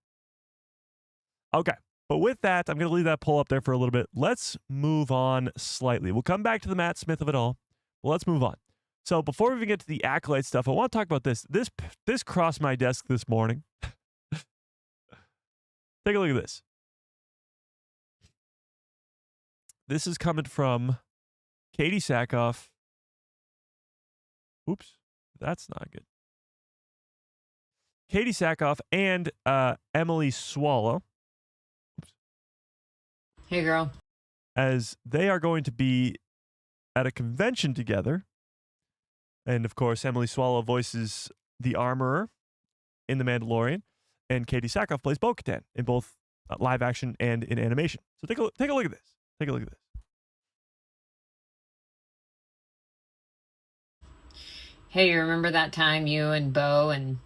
Okay. But with that, I'm going to leave that poll up there for a little bit. Let's move on slightly. We'll come back to the Matt Smith of it all. But let's move on. So before we even get to the Acolyte stuff, I want to talk about this. This crossed my desk this morning. Take a look at this. This is coming from Katee Sackhoff. Oops, that's not good. Katee Sackhoff and Emily Swallow. Oops. Hey, girl. As they are going to be at a convention together. And of course, Emily Swallow voices the Armorer in The Mandalorian, and Katee Sackhoff plays Bo-Katan in both live action and in animation. So take a look at this. Take a look at this. Hey, you remember that time you and Bo and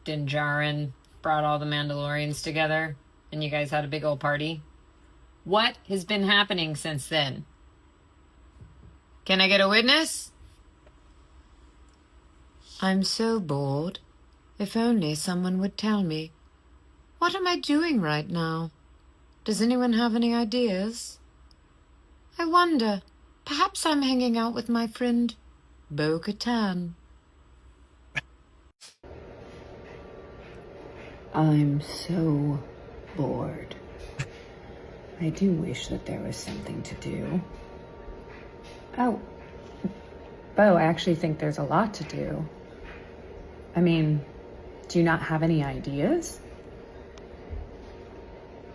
Din Djarin brought all the Mandalorians together and you guys had a big old party? What has been happening since then? Can I get a witness? I'm so bored. If only someone would tell me. What am I doing right now? Does anyone have any ideas? I wonder. Perhaps I'm hanging out with my friend Bo-Katan. I'm so bored. I do wish that there was something to do. Oh, Bo, I actually think there's a lot to do. I mean, do you not have any ideas?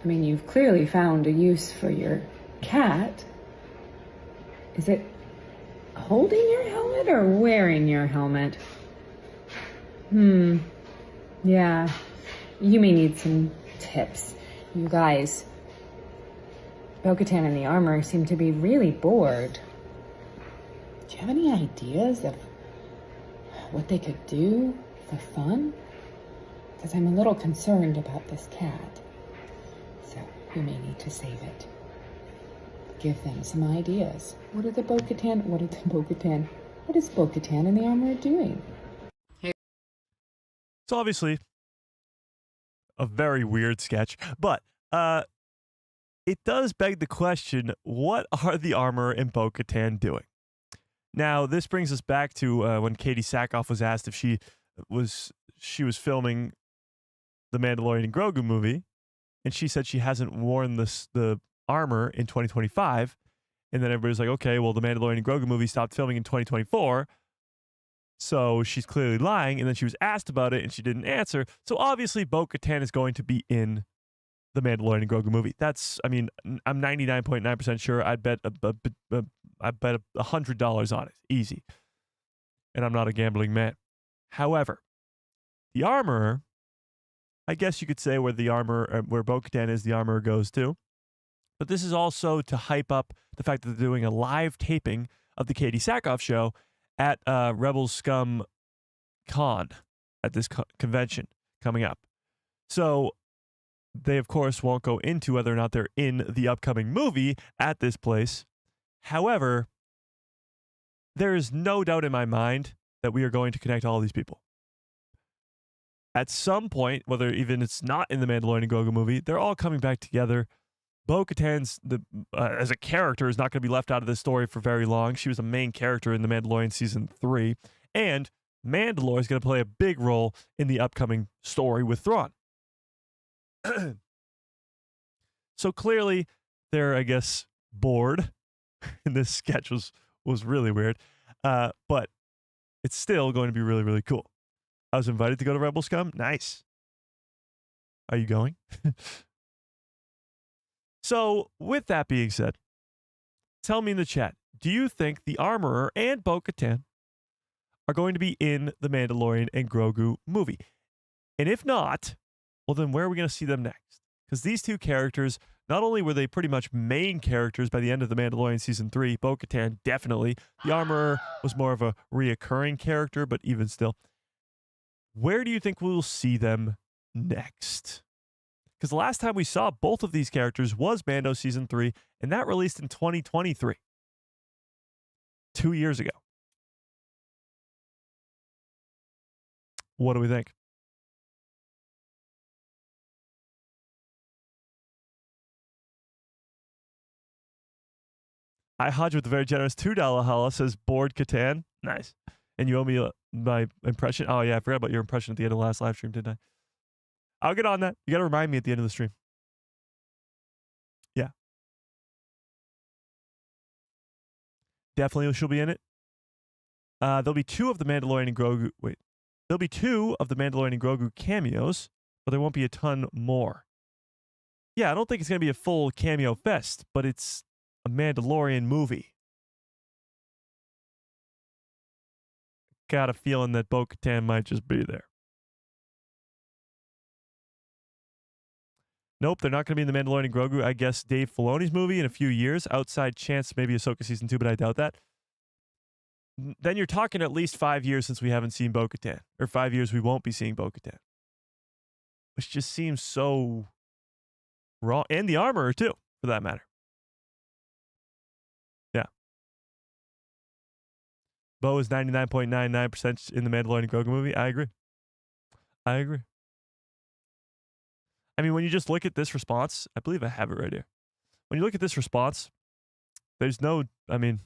I mean, you've clearly found a use for your cat. Is it holding your helmet or wearing your helmet? Yeah. You may need some tips. You guys, Bo-Katan and the Armorer seem to be really bored. Do you have any ideas of what they could do for fun? Because I'm a little concerned about this cat. So we may need to save it. Give them some ideas. What is Bo-Katan and the Armorer doing? It's obviously a very weird sketch, but it does beg the question, what are the Armorer and Bo-Katan doing? Now, this brings us back to when Katee Sackhoff was asked if she was filming the Mandalorian and Grogu movie, and she said she hasn't worn the armor in 2025, and then everybody's like, okay, well, the Mandalorian and Grogu movie stopped filming in 2024, so she's clearly lying, and then she was asked about it, and she didn't answer, so obviously Bo-Katan is going to be in the Mandalorian and Grogu movie. That's, I mean, I'm 99.9% sure. I'd bet $100 on it, easy. And I'm not a gambling man. However, the armorer, I guess you could say where Bo-Katan is, the armorer goes to. But this is also to hype up the fact that they're doing a live taping of the Katee Sackhoff show at Rebel Scum Con at this convention coming up. So they, of course, won't go into whether or not they're in the upcoming movie at this place. However, there is no doubt in my mind that we are going to connect all these people. At some point, whether even it's not in the Mandalorian and Grogu movie, they're all coming back together. Bo-Katan's as a character is not going to be left out of this story for very long. She was a main character in The Mandalorian Season 3. And Mandalore is going to play a big role in the upcoming story with Thrawn. So clearly, they're, I guess, bored. And this sketch was really weird. But it's still going to be really, really cool. I was invited to go to Rebel Scum. Nice. Are you going? So, with that being said, tell me in the chat, do you think the Armorer and Bo-Katan are going to be in the Mandalorian and Grogu movie? And if not, well, then where are we going to see them next? Because these two characters, not only were they pretty much main characters by the end of The Mandalorian Season 3, Bo-Katan definitely. The Armorer was more of a reoccurring character, but even still. Where do you think we'll see them next? Because the last time we saw both of these characters was Mando Season 3, and that released in 2023. 2 years ago. What do we think? I Hodge with the very generous $2 holla says, bored Katan. Nice. And you owe me my impression. Oh, yeah, I forgot about your impression at the end of the last live stream, didn't I? I'll get on that. You got to remind me at the end of the stream. Yeah. Definitely she'll be in it. There'll be two of the Mandalorian and Grogu. Wait. There'll be two of the Mandalorian and Grogu cameos, but there won't be a ton more. Yeah, I don't think it's going to be a full cameo fest, but it's a Mandalorian movie. Got a feeling that Bo-Katan might just be there. Nope, they're not going to be in the Mandalorian and Grogu. I guess Dave Filoni's movie in a few years. Outside chance, maybe Ahsoka Season 2, but I doubt that. Then you're talking at least 5 years since we haven't seen Bo-Katan. Or 5 years we won't be seeing Bo-Katan. Which just seems so wrong. And the Armorer, too, for that matter. Yeah. Bo is 99.99% in the Mandalorian and Grogu movie. I agree. I agree. I mean, when you just look at this response, I believe I have it right here. When you look at this response, there's no, I mean,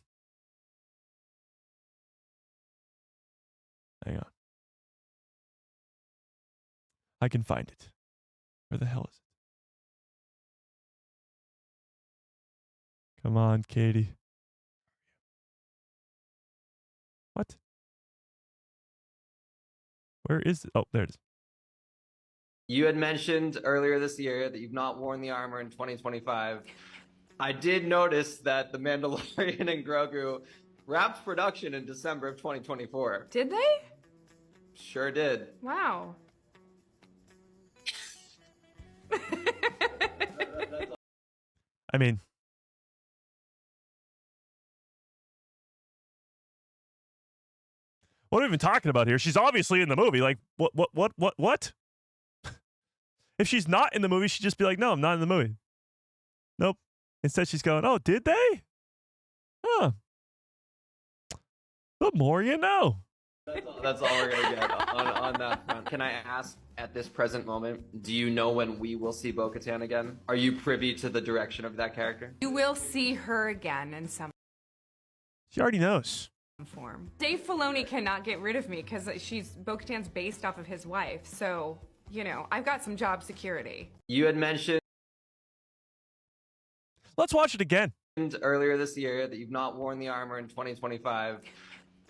hang on. I can find it. Where the hell is it? Come on, Katie. What? Where is it? Oh, there it is. You had mentioned earlier this year that you've not worn the armor in 2025. I did notice that The Mandalorian and Grogu wrapped production in December of 2024. Did they? Sure did. Wow. I mean, what are we even talking about here? She's obviously in the movie. Like, what? If she's not in the movie, she'd just be like, no, I'm not in the movie. Nope. Instead, she's going, oh, did they? Huh. The more you know. That's all we're going to get on that front. Can I ask, at this present moment, do you know when we will see Bo-Katan again? Are you privy to the direction of that character? You will see her again in some She already knows. form. Dave Filoni cannot get rid of me because Bo-Katan's based off of his wife, so... You know, I've got some job security. You had mentioned Let's watch it again. Earlier this year that you've not worn the armor in 2025.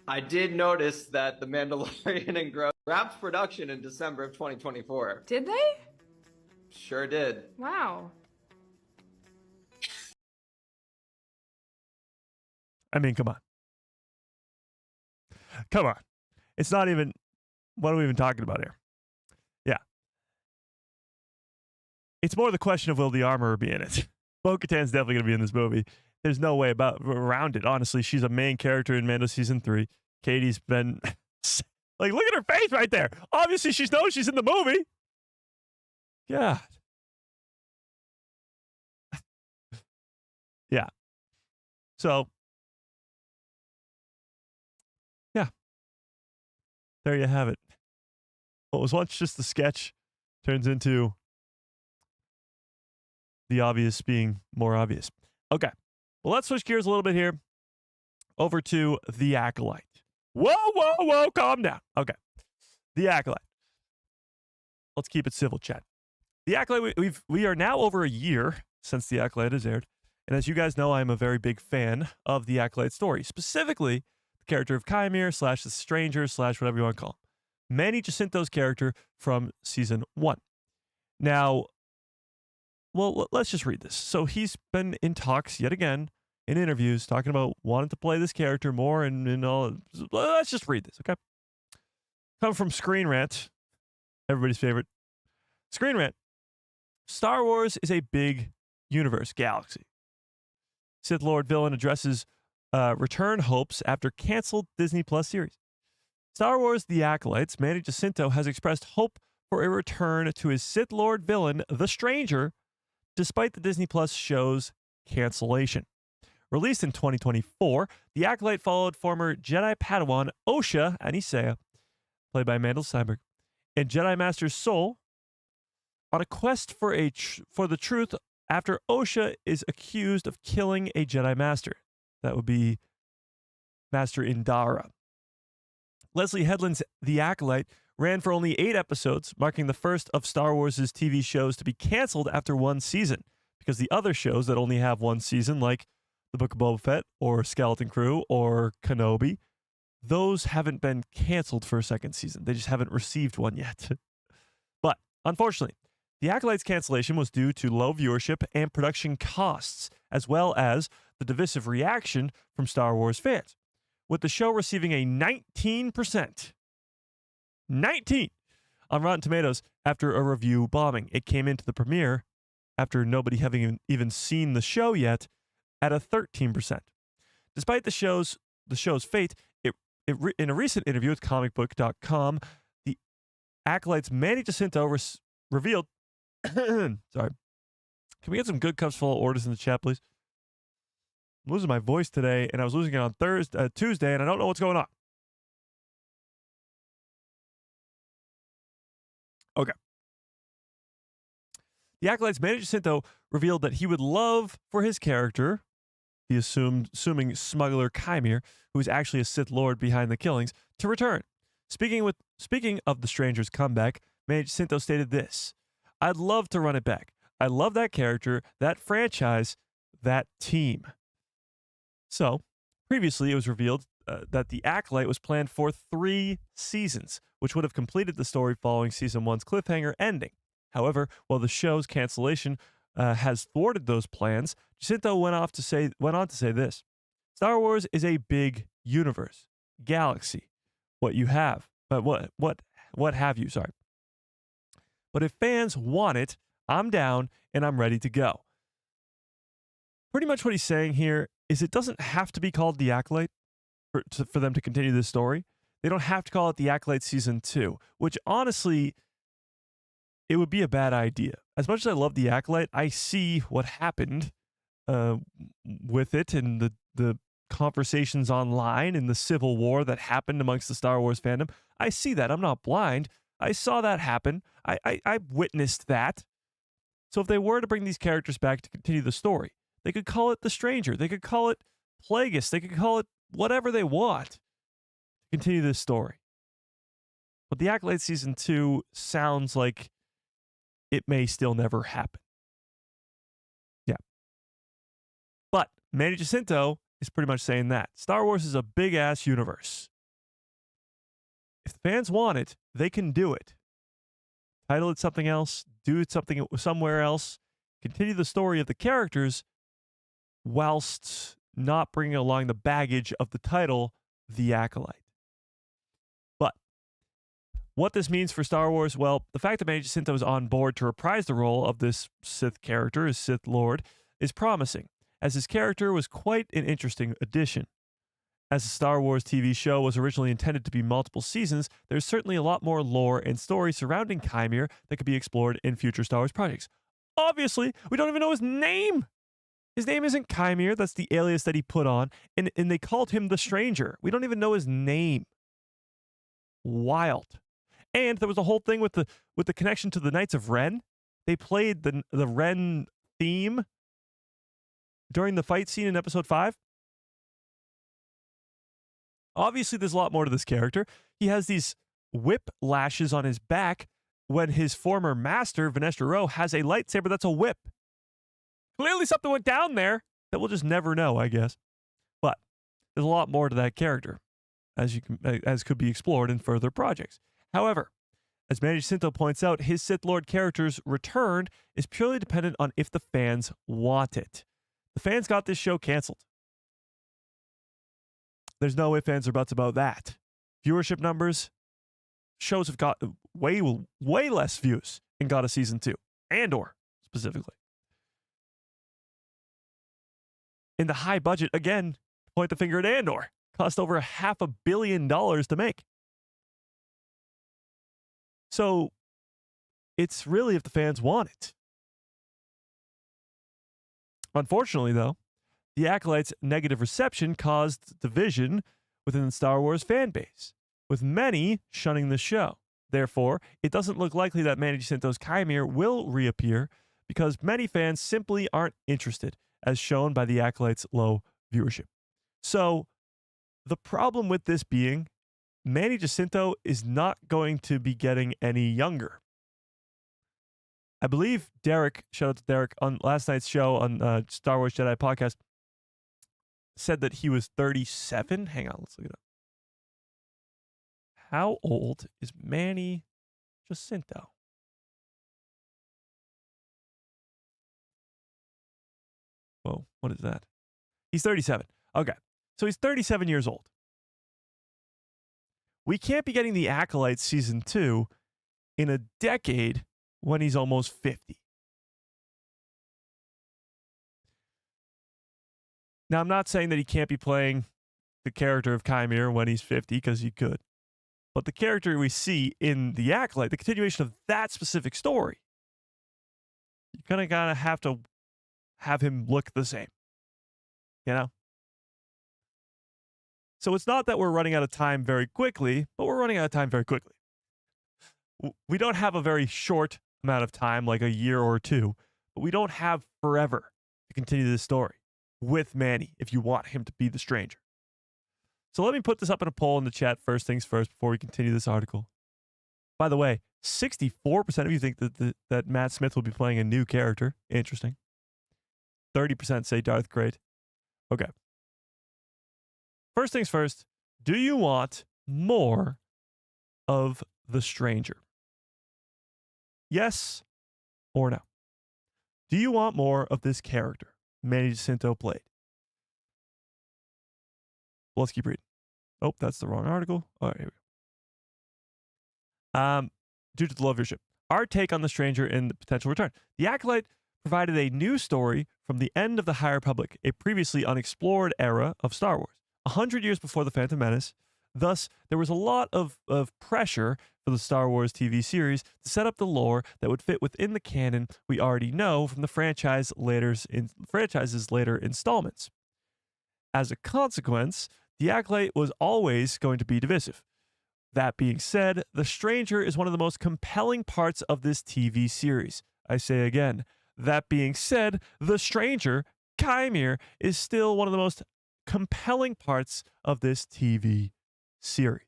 I did notice that The Mandalorian and Grogu wrapped production in December of 2024. Did they? Sure did. Wow. I mean, come on. Come on. It's not even, what are we even talking about here? Yeah. It's more the question of will the armorer be in it? Bo-Katan's definitely going to be in this movie. There's no way around it. Honestly, she's a main character in Mando Season 3. Katie's been, like, look at her face right there. Obviously, she knows she's in the movie. God. Yeah. So, yeah. There you have it. What was once just a sketch turns into the obvious being more obvious. Okay. Well, let's switch gears a little bit here over to The Acolyte. Whoa, calm down. Okay. The Acolyte. Let's keep it civil, chat. The Acolyte, we are now over a year since The Acolyte has aired. And as you guys know, I'm a very big fan of The Acolyte story, specifically the character of Qimir / the Stranger / whatever you want to call him. Manny Jacinto's character from Season 1. Now, well, let's just read this. So he's been in talks yet again, in interviews, talking about wanting to play this character more and all. Let's just read this, okay? Come from Screen Rant, everybody's favorite. Screen Rant. Star Wars is a big universe, galaxy. Sith Lord villain addresses return hopes after canceled Disney Plus series. Star Wars The Acolytes, Manny Jacinto has expressed hope for a return to his Sith Lord villain, the Stranger, despite the Disney Plus show's cancellation. Released in 2024, The Acolyte followed former Jedi Padawan Osha Anisea, played by Amanda Seyfried, and Jedi Master Soul on a quest for the truth after Osha is accused of killing a Jedi Master. That would be Master Indara. Leslie Headland's The Acolyte ran for only 8 episodes, marking the first of Star Wars' TV shows to be canceled after 1 season, because the other shows that only have 1 season, like The Book of Boba Fett or Skeleton Crew or Kenobi, those haven't been canceled for a 2nd season. They just haven't received one yet. But, unfortunately, The Acolyte's cancellation was due to low viewership and production costs, as well as the divisive reaction from Star Wars fans, with the show receiving a 19% on Rotten Tomatoes after a review bombing. It came into the premiere after nobody having even seen the show yet at a 13%. Despite the show's fate, in a recent interview with comicbook.com, The Acolyte's Manny Jacinto revealed sorry. Can we get some good cups full of orders in the chat, please? I'm losing my voice today, and I was losing it on Tuesday, and I don't know what's going on. Okay. The Acolyte's Manny Jacinto revealed that he would love for his character, the assuming smuggler Qimir, who is actually a Sith Lord behind the killings, to return. Speaking of the Stranger's comeback, Manny Jacinto stated this: "I'd love to run it back. I love that character, that franchise, that team." So, previously it was revealed that The Acolyte was planned for 3 seasons, which would have completed the story following Season 1's cliffhanger ending. However, while the show's cancellation has thwarted those plans, Jacinto went on to say this: "Star Wars is a big universe, galaxy. What have you? Sorry. But if fans want it, I'm down and I'm ready to go." Pretty much what he's saying here is it doesn't have to be called The Acolyte for them to continue this story. They don't have to call it The Acolyte Season 2, which honestly, it would be a bad idea. As much as I love The Acolyte, I see what happened with it and the conversations online and the civil war that happened amongst the Star Wars fandom. I see that. I'm not blind. I saw that happen. I witnessed that. So if they were to bring these characters back to continue the story, they could call it The Stranger. They could call it Plagueis. They could call it whatever they want to continue this story. But The Acolyte Season 2 sounds like it may still never happen. Yeah. But Manny Jacinto is pretty much saying that. Star Wars is a big-ass universe. If the fans want it, they can do it. title it something else, do it something somewhere else, continue the story of the characters whilst not bringing along the baggage of the title, The Acolyte. But what this means for Star Wars, well, the fact that Manny Jacinto is on board to reprise the role of this Sith character, as Sith Lord, is promising, as his character was quite an interesting addition. As the Star Wars TV show was originally intended to be multiple seasons, there's certainly a lot more lore and story surrounding Qimir that could be explored in future Star Wars projects. Obviously, we don't even know his name. His name isn't Qimir. That's the alias that he put on. And they called him the Stranger. We don't even know his name. Wild. And there was a whole thing with the connection to the Knights of Ren. They played the Ren theme during the fight scene in episode 5. Obviously, there's a lot more to this character. He has these whip lashes on his back when his former master, Vanestra Rho, has a lightsaber that's a whip. Clearly something went down there that we'll just never know, I guess. But there's a lot more to that character, as could be explored in further projects. However, as Manny Jacinto points out, his Sith Lord character's return is purely dependent on if the fans want it. The fans got this show canceled. There's no ifs, ands, or buts about that. Viewership numbers, shows have got way less views and got a season 2. Andor, specifically. In the high budget, again, point the finger at Andor. Cost over $500 million to make. So, it's really if the fans want it. Unfortunately, though, the Acolyte's negative reception caused division within the Star Wars fan base, with many shunning the show. Therefore, it doesn't look likely that Manny Jacinto's Qimir will reappear because many fans simply aren't interested, as shown by the Acolyte's low viewership. So, the problem with this being, Manny Jacinto is not going to be getting any younger. I believe Derek, shout out to Derek, on last night's show on Star Wars Jedi podcast, said that he was 37. Hang on, let's look it up. How old is Manny Jacinto? Whoa, what is that? He's 37. Okay, so he's 37 years old. We can't be getting the Acolyte season 2 in a decade when he's almost 50. Now, I'm not saying that he can't be playing the character of Qimir when he's 50, because he could. But the character we see in The Acolyte, the continuation of that specific story, you're kind of gotta have to have him look the same. You know? So it's not that we're running out of time very quickly, but we're running out of time very quickly. We don't have a very short amount of time, like a year or two, but we don't have forever to continue this story with Manny if you want him to be the Stranger. So let me put this up in a poll in the chat first things first before we continue this article. By the way, 64% of you think that Matt Smith will be playing a new character. Interesting. 30% say Darth Great. Okay. First things first, do you want more of the Stranger? Yes or no? Do you want more of this character Manny Jacinto played? Well, let's keep reading. Oh, that's the wrong article. All right, here we go. Due to the low viewership, our take on the Stranger and the potential return. The Acolyte provided a new story from the end of the High Republic, a previously unexplored era of Star Wars, 100 years before The Phantom Menace. Thus, there was a lot of pressure for the Star Wars TV series to set up the lore that would fit within the canon we already know from the franchise's later installments. As a consequence, the Acolyte was always going to be divisive. That being said, The Stranger is one of the most compelling parts of this TV series. I say again, that being said, The Stranger, Qimir, is still one of the most compelling parts of this TV series.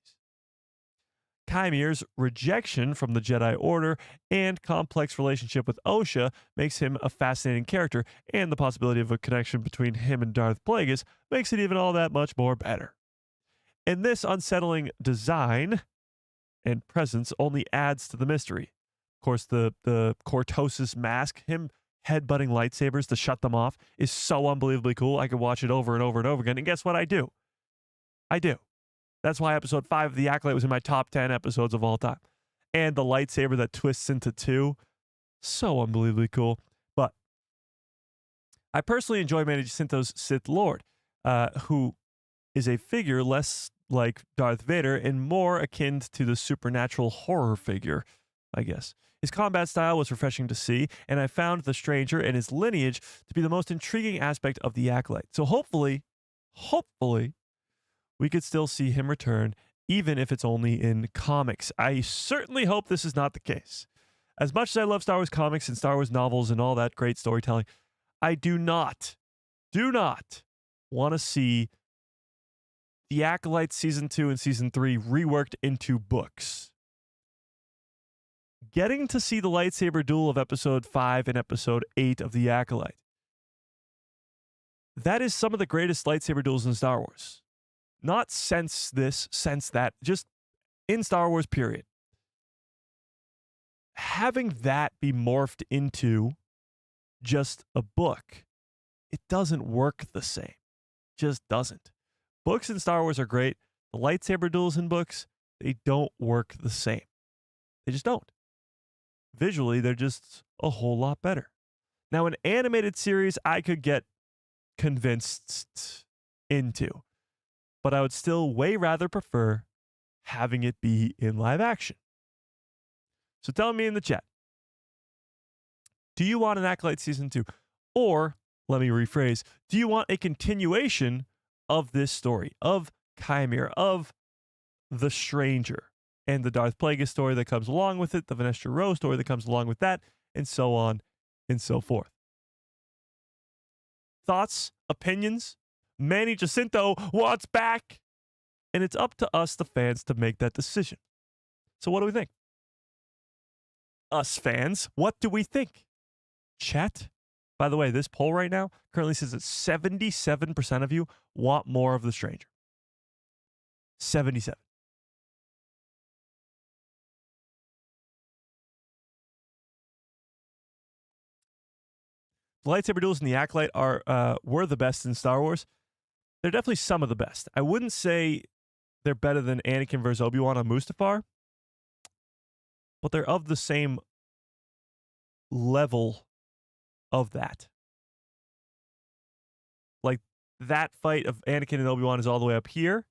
Qimir's rejection from the Jedi Order and complex relationship with Osha makes him a fascinating character, and the possibility of a connection between him and Darth Plagueis makes it even all that much more better. And this unsettling design and presence only adds to the mystery. course, the Cortosis mask, him headbutting lightsabers to shut them off is so unbelievably cool. I could watch it over and over and over again. And guess what I do? I do. That's why episode 5 of The Acolyte was in my top 10 episodes of all time. And the lightsaber that twists into 2, so unbelievably cool. But I personally enjoy Manny Jacinto's Sith Lord, who is a figure less like Darth Vader and more akin to the supernatural horror figure, I guess. His combat style was refreshing to see, and I found the stranger and his lineage to be the most intriguing aspect of The Acolyte. So hopefully, we could still see him return, even if it's only in comics. I certainly hope this is not the case. As much as I love Star Wars comics and Star Wars novels and all that great storytelling, I do not want to see The Acolyte Season 2 and Season 3 reworked into books. Getting to see the lightsaber duel of Episode 5 and Episode 8 of The Acolyte. That is some of the greatest lightsaber duels in Star Wars. Not since this, since that, just in Star Wars, period. Having that be morphed into just a book, it doesn't work the same. Just doesn't. Books in Star Wars are great. The lightsaber duels in books, they don't work the same. They just don't. Visually, they're just a whole lot better. Now, an animated series I could get convinced into, but I would still way rather prefer having it be in live action. So tell me in the chat, do you want an Acolyte Season 2? Or, let me rephrase, do you want a continuation of this story, of Qimir, of the Stranger, and the Darth Plagueis story that comes along with it, the Vanestra Rose story that comes along with that, and so on and so forth? Thoughts? Opinions? Manny Jacinto wants back. And it's up to us, the fans, to make that decision. So what do we think? Us fans, what do we think? Chat? By the way, this poll right now currently says that 77% of you want more of The Stranger. 77. The lightsaber duels in The Acolyte were the best in Star Wars. They're definitely some of the best. I wouldn't say they're better than Anakin versus Obi-Wan on Mustafar, but they're of the same level of that. Like, that fight of Anakin and Obi-Wan is all the way up here,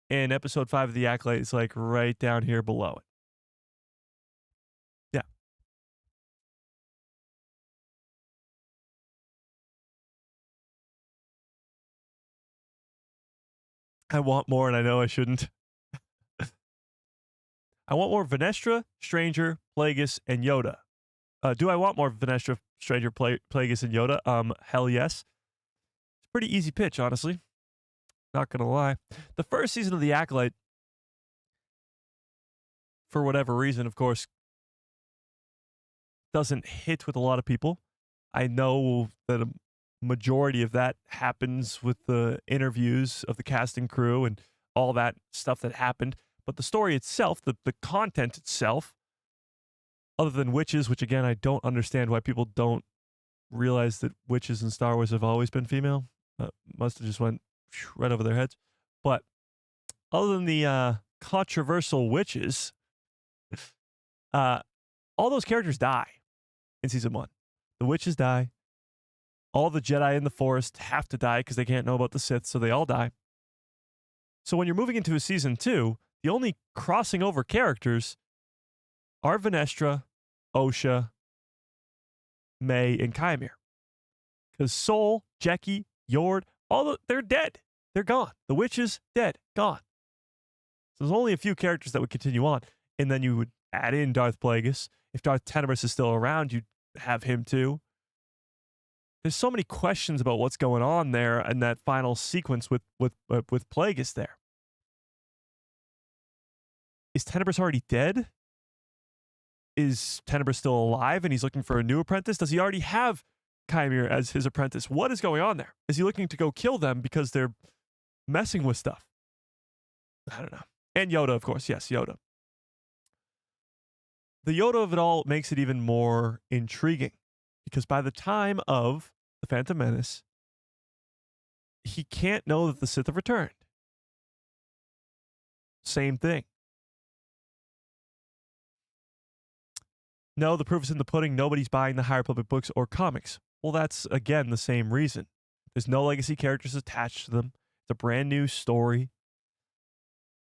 and Episode 5 of The Acolyte is like right down here below it. Yeah. I want more, and I know I shouldn't. I want more Vanestra, Stranger, Plagueis, and Yoda. Do I want more Vanestra, Stranger, Plagueis, and Yoda? Hell yes. It's a pretty easy pitch, honestly. Not gonna lie. The first season of The Acolyte, for whatever reason, of course, doesn't hit with a lot of people. I know that a majority of that happens with the interviews of the cast and crew and all that stuff that happened. But the story itself, the content itself, other than witches, which again, I don't understand why people don't realize that witches in Star Wars have always been female. Must have just went right over their heads. But other than the controversial witches, all those characters die in season 1. The witches die. All the Jedi in the Forest have to die because they can't know about the Sith, so they all die. So when you're moving into a season 2, the only crossing over characters are Vanestra, Osha, May, and Qimir. Because Sol, Jeki, Yord, they're dead. They're gone. The witches, dead, gone. So there's only a few characters that would continue on, and then you would add in Darth Plagueis. If Darth Tenebrous is still around, you'd have him too. There's so many questions about what's going on there in that final sequence with Plagueis there. Is Tenebrous already dead? Is Tenebrous still alive and he's looking for a new apprentice? Does he already have Qimir as his apprentice? What is going on there? Is he looking to go kill them because they're messing with stuff? I don't know. And Yoda, of course. Yes, Yoda. the Yoda of it all makes it even more intriguing because by the time of the Phantom Menace, he can't know that the Sith have returned. Same thing. No, the proof is in the pudding. Nobody's buying the High Republic books or comics. Well, that's, again, the same reason. There's no legacy characters attached to them. It's a brand new story.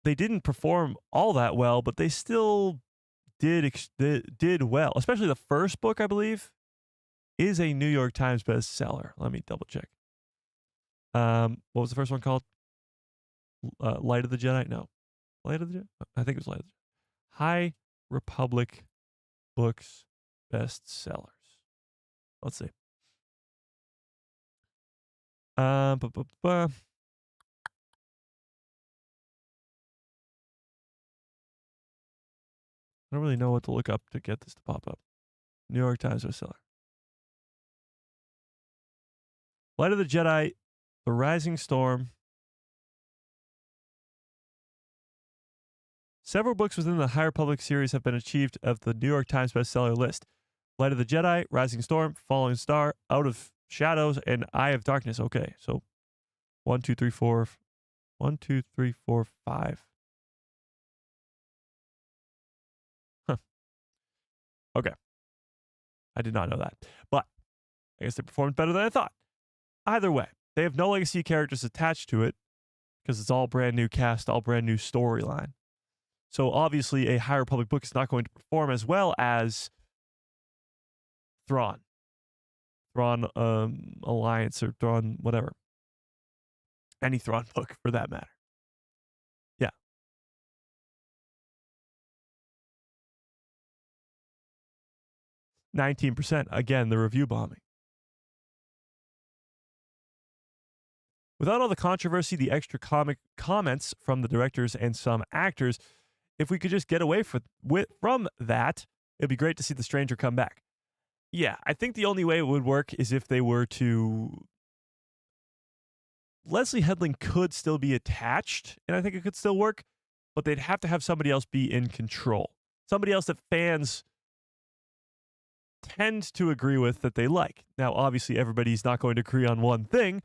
They didn't perform all that well, but they still did well. Especially the first book, I believe, is a New York Times bestseller. Let me double check. What was the first one called? Light of the Jedi? No. Light of the Jedi? I think it was Light of the Jedi. High Republic books bestsellers. Let's see. I don't really know what to look up to get this to pop up. New York Times bestseller. Light of the Jedi, The Rising Storm. Several books within the High Republic series have been achieved of the New York Times bestseller list. Light of the Jedi, Rising Storm, Falling Star, Out of Shadows, and Eye of Darkness. Okay, so 1, 2, 3, 4. 1, 2, 3, 4, 5. Huh. Okay. I did not know that. But I guess they performed better than I thought. Either way, they have no legacy characters attached to it because it's all brand new cast, all brand new storyline. So obviously a High Republic book is not going to perform as well as Thrawn Alliance or Thrawn whatever. Any Thrawn book for that matter. Yeah. %. Again, the review bombing. Without all the controversy, the extra comic comments from the directors and some actors, if we could just get away from that, it'd be great to see the Stranger come back. Yeah, I think the only way it would work is if they were to... Leslie Headland could still be attached, and I think it could still work, but they'd have to have somebody else be in control. Somebody else that fans tend to agree with that they like. Now, obviously, everybody's not going to agree on one thing,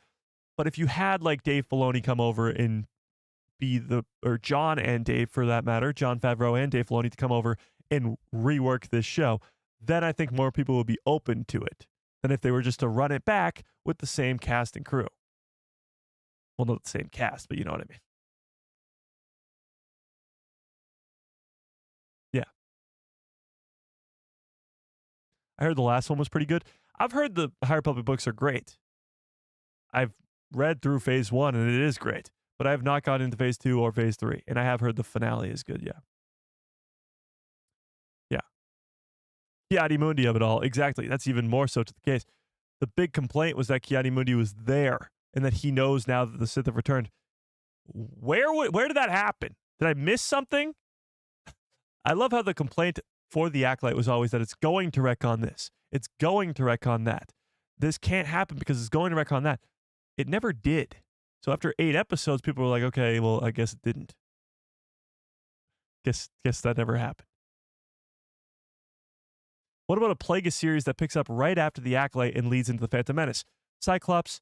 but if you had like Dave Filoni come over and or John and Dave for that matter, Jon Favreau and Dave Filoni to come over and rework this show, then I think more people would be open to it than if they were just to run it back with the same cast and crew. Well, not the same cast, but you know what I mean. Yeah. I heard the last one was pretty good. I've heard the High Republic books are great. I've read through phase 1 and it is great, but I have not gone into phase 2 or phase 3, and I have heard the finale is good. Yeah. Ki-Adi-Mundi of it all. Exactly. That's even more so to the case. The big complaint was that Ki-Adi-Mundi was there and that he knows now that the Sith have returned. Where did that happen? Did I miss something? I love how the complaint for the Acolyte was always that it's going to wreck on this. It's going to wreck on that. This can't happen because it's going to wreck on that. It never did. So after 8 episodes, people were like, okay, well, I guess it didn't. Guess that never happened. What about a Plagueis series that picks up right after the Acolyte and leads into the Phantom Menace? Cyclops,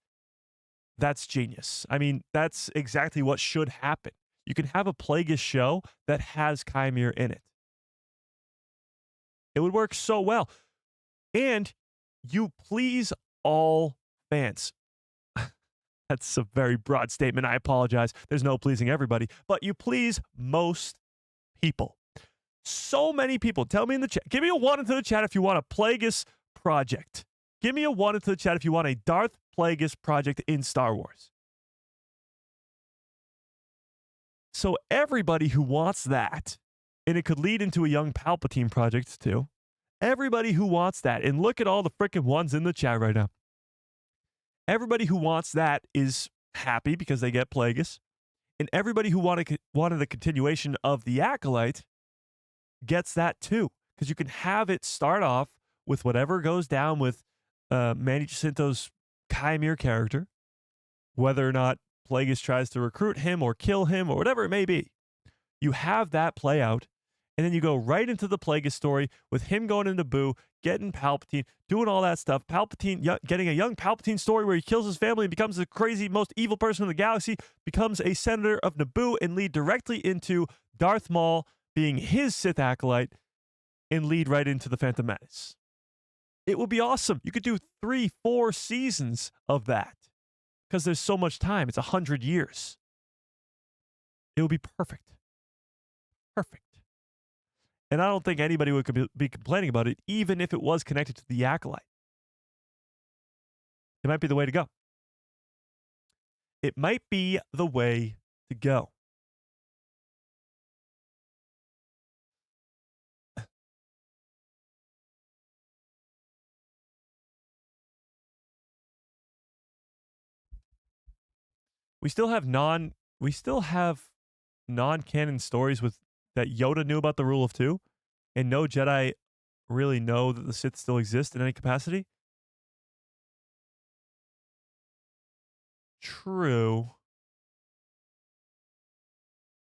that's genius. I mean, that's exactly what should happen. You can have a Plagueis show that has Qimir in it. It would work so well. And you please all fans. That's a very broad statement. I apologize. There's no pleasing everybody. But you please most people. So many people. Tell me in the chat. Give me a 1 into the chat if you want a Plagueis project. Give me a 1 into the chat if you want a Darth Plagueis project in Star Wars. So everybody who wants that, and it could lead into a young Palpatine project too. Everybody who wants that, and look at all the freaking ones in the chat right now. Everybody who wants that is happy because they get Plagueis. And everybody who wanted a continuation of the Acolyte gets that too. Because you can have it start off with whatever goes down with Manny Jacinto's Qimir character, whether or not Plagueis tries to recruit him or kill him or whatever it may be. You have that play out, And then you go right into the Plagueis story with him going into Naboo, getting Palpatine, doing all that stuff. Palpatine, getting a young Palpatine story where he kills his family and becomes the crazy, most evil person in the galaxy, becomes a senator of Naboo, and lead directly into Darth Maul being his Sith acolyte and lead right into the Phantom Menace. It would be awesome. You could do 3-4 seasons of that because there's so much time. It's 100 years. It would be perfect. Perfect. And I don't think anybody would be complaining about it, even if it was connected to the Acolyte. It might be the way to go. It might be the way to go. We still have non-canon stories with that Yoda knew about the rule of two, and no Jedi really know that the Sith still exist in any capacity. True.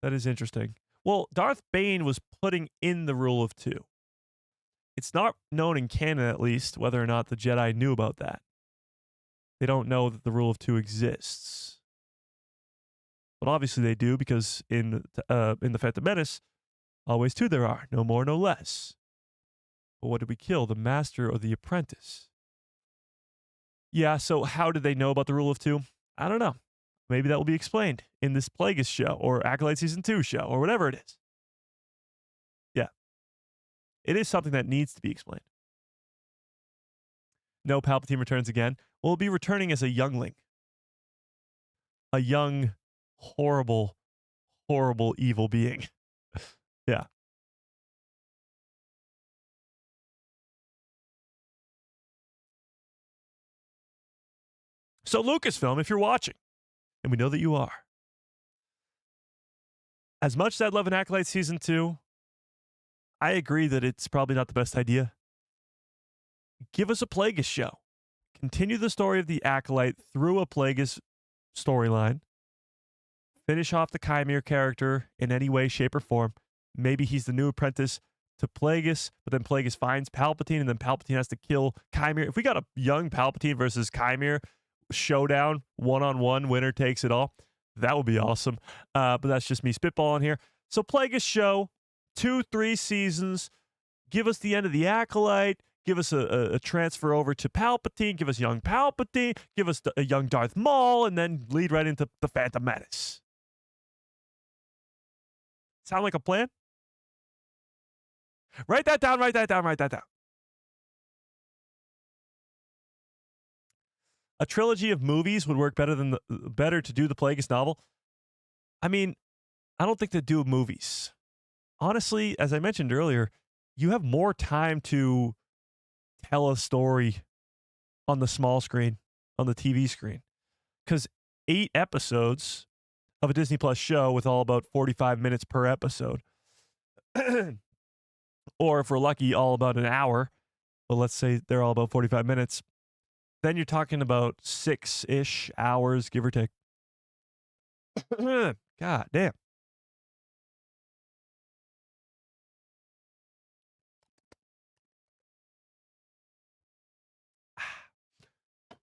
That is interesting. Well, Darth Bane was putting in the rule of two. It's not known in canon, at least, whether or not the Jedi knew about that. They don't know that the rule of two exists. But obviously they do, because in the Phantom Menace, always two there are, no more, no less. But what did we kill? The master or the apprentice? Yeah, so how did they know about the rule of two? I don't know. Maybe that will be explained in this Plagueis show or Acolyte Season 2 show or whatever it is. Yeah. It is something that needs to be explained. No, Palpatine returns again. Will be returning as a youngling. A young, horrible, horrible, evil being. Yeah. So Lucasfilm, if you're watching, and we know that you are, as much as I'd love an Acolyte Season 2, I agree that it's probably not the best idea. Give us a Plagueis show. Continue the story of the Acolyte through a Plagueis storyline. Finish off the Qimir character in any way, shape, or form. Maybe he's the new apprentice to Plagueis, but then Plagueis finds Palpatine, and then Palpatine has to kill Qimir. If we got a young Palpatine versus Qimir showdown, one-on-one, winner takes it all, that would be awesome. But that's just me spitballing here. So Plagueis show, 2-3 seasons. Give us the end of the Acolyte. Give us a transfer over to Palpatine. Give us young Palpatine. Give us a young Darth Maul, and then lead right into the Phantom Menace. Sound like a plan? Write that down, write that down, write that down. A trilogy of movies would work better to do the Plagueis novel. I mean, I don't think they do movies. Honestly, as I mentioned earlier, you have more time to tell a story on the small screen, on the TV screen. Because 8 episodes of a Disney Plus show with all about 45 minutes per episode, or if we're lucky, all about an hour, but let's say they're all about 45 minutes, then you're talking about 6-ish hours, give or take. God damn.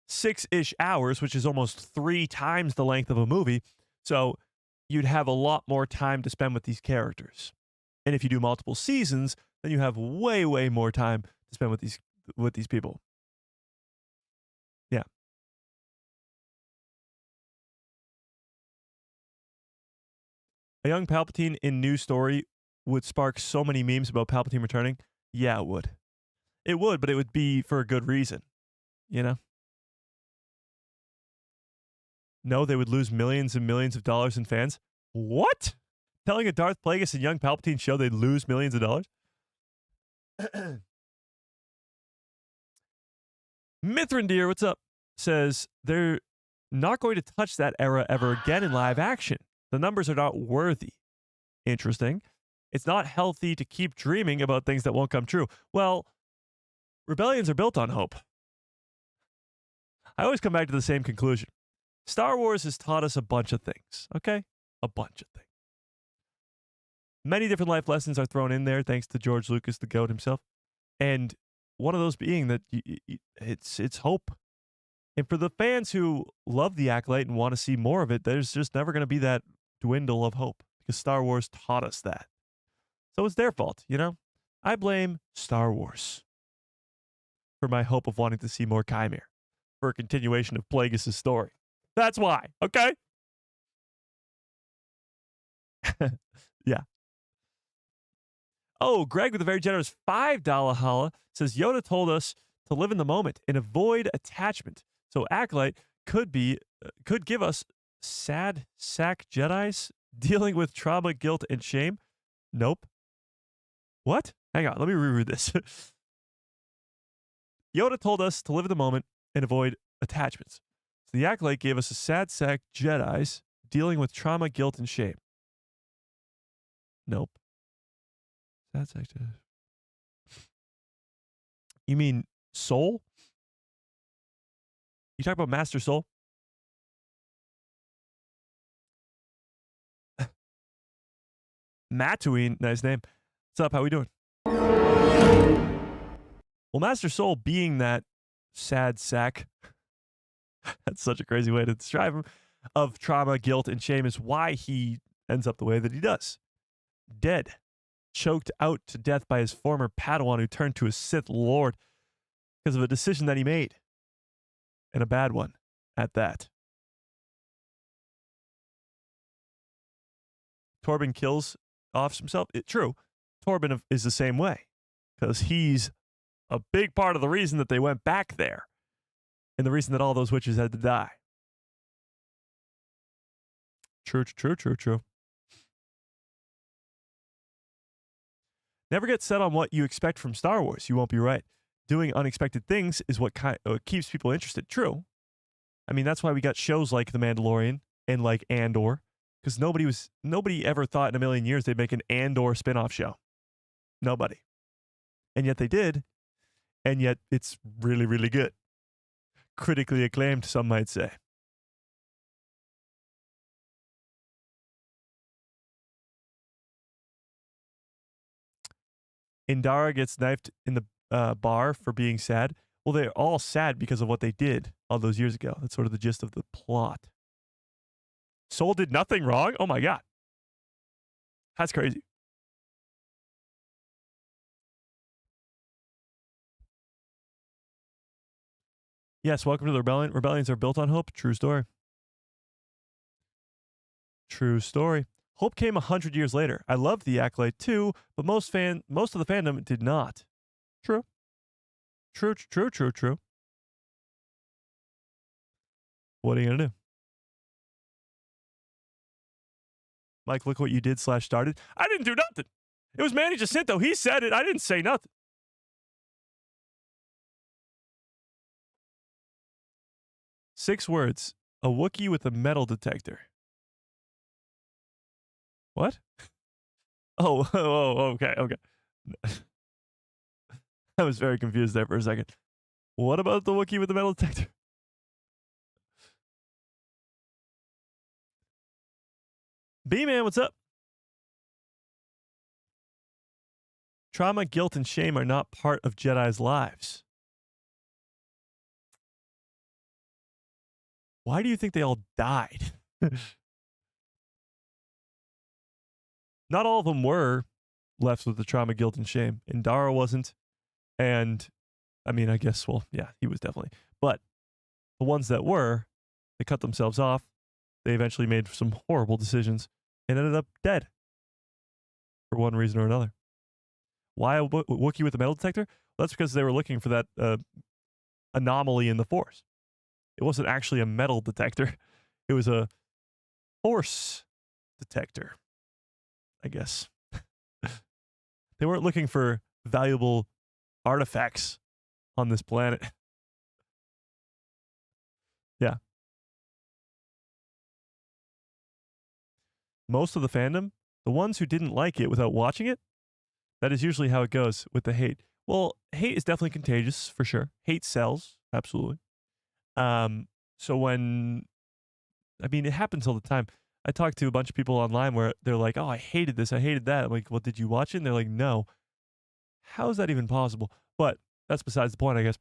Six-ish hours, which is almost 3 times the length of a movie. So you'd have a lot more time to spend with these characters. And if you do multiple seasons, then you have way, way more time to spend with these people. Yeah. A young Palpatine in new story would spark so many memes about Palpatine returning. Yeah, it would. It would, but it would be for a good reason. You know? No, they would lose millions and millions of dollars in fans. What? Telling a Darth Plagueis and young Palpatine show they'd lose millions of dollars? Mithrandir, what's up? Says they're not going to touch that era ever again in live action. The numbers are not worthy. Interesting. It's not healthy to keep dreaming about things that won't come true. Well, rebellions are built on hope. I always come back to the same conclusion. Star Wars has taught us a bunch of things, okay? A bunch of things. Many different life lessons are thrown in there, thanks to George Lucas, the GOAT himself. And one of those being that it's hope. And for the fans who love the Acolyte and want to see more of it, there's just never going to be that dwindle of hope because Star Wars taught us that. So it's their fault, you know? I blame Star Wars for my hope of wanting to see more Qimir, for a continuation of Plagueis' story. That's why, okay? Yeah. Oh, Greg with a very generous $5 holla says Yoda told us to live in the moment and avoid attachment. So Acolyte could give us sad sack Jedis dealing with trauma, guilt, and shame. Nope. What? Hang on, let me reread this. Yoda told us to live in the moment and avoid attachments. So the Acolyte gave us a sad sack Jedis dealing with trauma, guilt, and shame. Nope. Sad sack Jedis. You mean soul? You talk about Master Soul? Mattuine, nice name. What's up? How we doing? Well, Master Soul being that sad sack, that's such a crazy way to describe him, of trauma, guilt, and shame is why he ends up the way that he does. Dead. Choked out to death by his former Padawan who turned to a Sith Lord because of a decision that he made. And a bad one at that. Torben kills off himself. True. Torben is the same way because he's a big part of the reason that they went back there and the reason that all those witches had to die. True. Never get set on what you expect from Star Wars. You won't be right. Doing unexpected things is what keeps people interested. True. I mean, that's why we got shows like The Mandalorian and like Andor, because nobody ever thought in a million years they'd make an Andor spinoff show. Nobody. And yet they did. And yet it's really, really good. Critically acclaimed, some might say. Indara gets knifed in the bar for being sad. Well, they're all sad because of what they did all those years ago. That's sort of the gist of the plot. Soul did nothing wrong? Oh my God. That's crazy. Yes, welcome to the Rebellion. Rebellions are built on hope. True story. True story. Hope came 100 years later. I loved the Acolyte too, but most of the fandom did not. True. True. What are you gonna do? Mike, look what you did / started. I didn't do nothing. It was Manny Jacinto. He said it. I didn't say nothing. Six words. A Wookiee with a metal detector. What? Oh, okay. I was very confused there for a second. What about the Wookiee with the metal detector? B-Man, what's up? Trauma, guilt, and shame are not part of Jedi's lives. Why do you think they all died? Not all of them were left with the trauma, guilt, and shame. Indara wasn't. And, I mean, I guess, well, yeah, he was definitely. But the ones that were, they cut themselves off. They eventually made some horrible decisions and ended up dead for one reason or another. Why a Wookiee with a metal detector? Well, that's because they were looking for that anomaly in the Force. It wasn't actually a metal detector. It was a Force detector, I guess. They weren't looking for valuable artifacts on this planet. Yeah. Most of the fandom, the ones who didn't like it without watching it, that is usually how it goes with the hate. Well, hate is definitely contagious, for sure. Hate sells, absolutely. So when, I mean, it happens all the time. I talked to a bunch of people online where they're like, oh, I hated this, I hated that. I'm like, well, did you watch it? And they're like, no. How is that even possible? But that's besides the point, I guess.